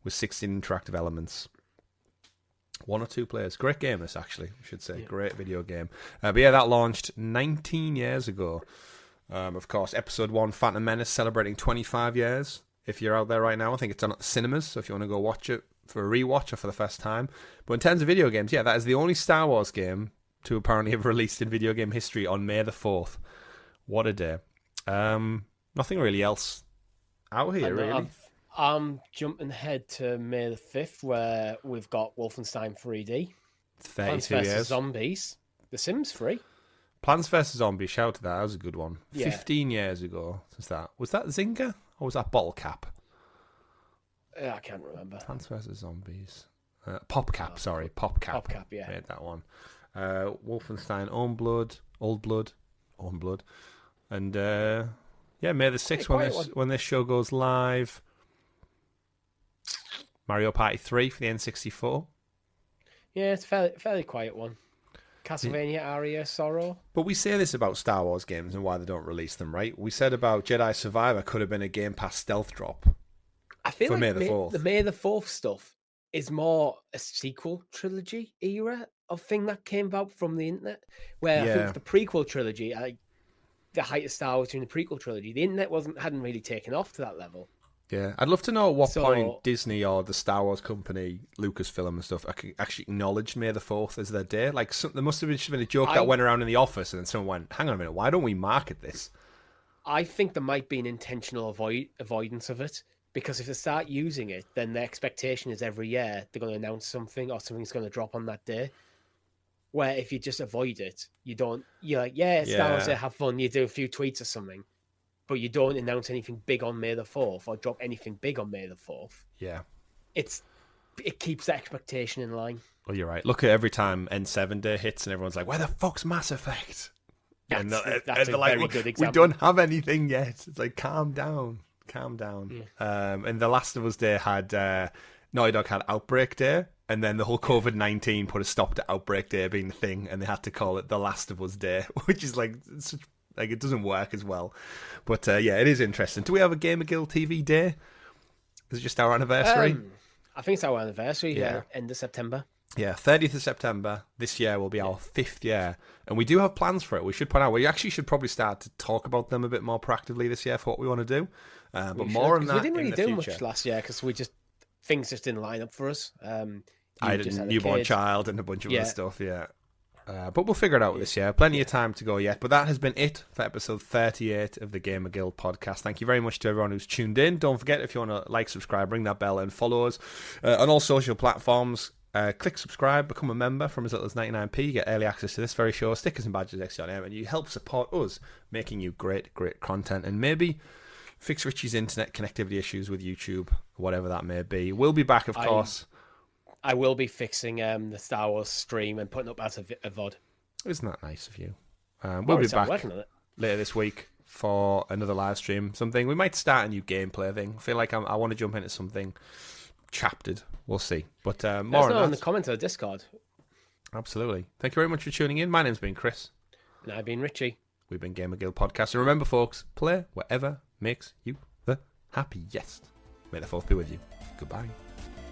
with 16 interactive elements. 1 or 2 players. Great game, this, actually, I should say. Yeah. Great video game. But yeah, that launched 19 years ago. Of course, Episode 1, Phantom Menace, celebrating 25 years. If you're out there right now, I think it's on at the cinemas, so if you want to go watch it for a rewatch or for the first time. But in terms of video games, yeah, that is the only Star Wars game to apparently have released in video game history on May the 4th. What a day. Nothing really else out here, really. I'm jumping ahead to May the 5th, where we've got Wolfenstein 3D. 32 Plants years. vs. Zombies. The Sims 3. Plants vs. Zombies, shout to that. That was a good one. Yeah. 15 years ago since that. Was that Zynga? Or was that Bottle Cap? I can't remember. Plants vs. Zombies. PopCap, sorry. PopCap. PopCap, yeah. Made that one. Wolfenstein, Old Blood. And, May the 6th when this show goes live. Mario Party 3 for the N64. Yeah, it's a fairly quiet one. Castlevania Aria Sorrow. But we say this about Star Wars games and why they don't release them, right? We said about Jedi Survivor could have been a Game Pass stealth drop. I feel for like May the 4th. the May the 4th stuff is more a sequel trilogy era of thing that came about from the internet. Where I think the prequel trilogy, the height of Star Wars during the prequel trilogy, the internet hadn't really taken off to that level. Yeah, I'd love to know at what point Disney or the Star Wars company, Lucasfilm and stuff, actually acknowledged May the 4th as their day. Like, there must have just been a joke that went around in the office and then someone went, hang on a minute, why don't we market this? I think there might be an intentional avoidance of it, because if they start using it, then the expectation is every year they're going to announce something or something's going to drop on that day. Where if you just avoid it, you're like, Star Wars Day, have fun, you do a few tweets or something. But you don't announce anything big on May the 4th or drop anything big on May the 4th. Yeah. It keeps the expectation in line. Well, you're right. Look at every time N7 Day hits and everyone's like, where the fuck's Mass Effect? That's a very good example. We don't have anything yet. It's like, calm down. Yeah. And The Last of Us Day had, Naughty Dog had Outbreak Day. And then the whole COVID-19 put a stop to Outbreak Day being the thing. And they had to call it The Last of Us Day, which is like such... Like, it doesn't work as well. But, it is interesting. Do we have a GamerGuildTV Day? Is it just our anniversary? I think it's our anniversary, end of September. Yeah, 30th of September. This year will be our 5th year. And we do have plans for it. We should point out, we actually should probably start to talk about them a bit more proactively this year for what we want to do. But more on that. We didn't really do future. Much last year because things just didn't line up for us. I had a newborn child and a bunch of other stuff, but we'll figure it out this year. Plenty of time to go yet. But that has been it for episode 38 of the Gamer Guild podcast. Thank you very much to everyone who's tuned in. Don't forget, if you want to like, subscribe, ring that bell and follow us on all social platforms. Click subscribe, become a member from as little as 99p. You get early access to this very show, stickers and badges, next on air, and you help support us making you great content and maybe fix Richie's internet connectivity issues with YouTube, whatever that may be. We'll be back, of course. I will be fixing the Star Wars stream and putting up as a VOD. Isn't that nice of you? We'll be back working on it later this week for another live stream. Something we might start a new gameplay thing. I feel like I want to jump into something chaptered. We'll see. But more on that in the comments of the Discord. Absolutely. Thank you very much for tuning in. My name's been Chris. And I've been Richie. We've been Gamer Guild Podcast. And remember, folks, play whatever makes you the happiest. May the 4th be with you. Goodbye.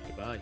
Goodbye.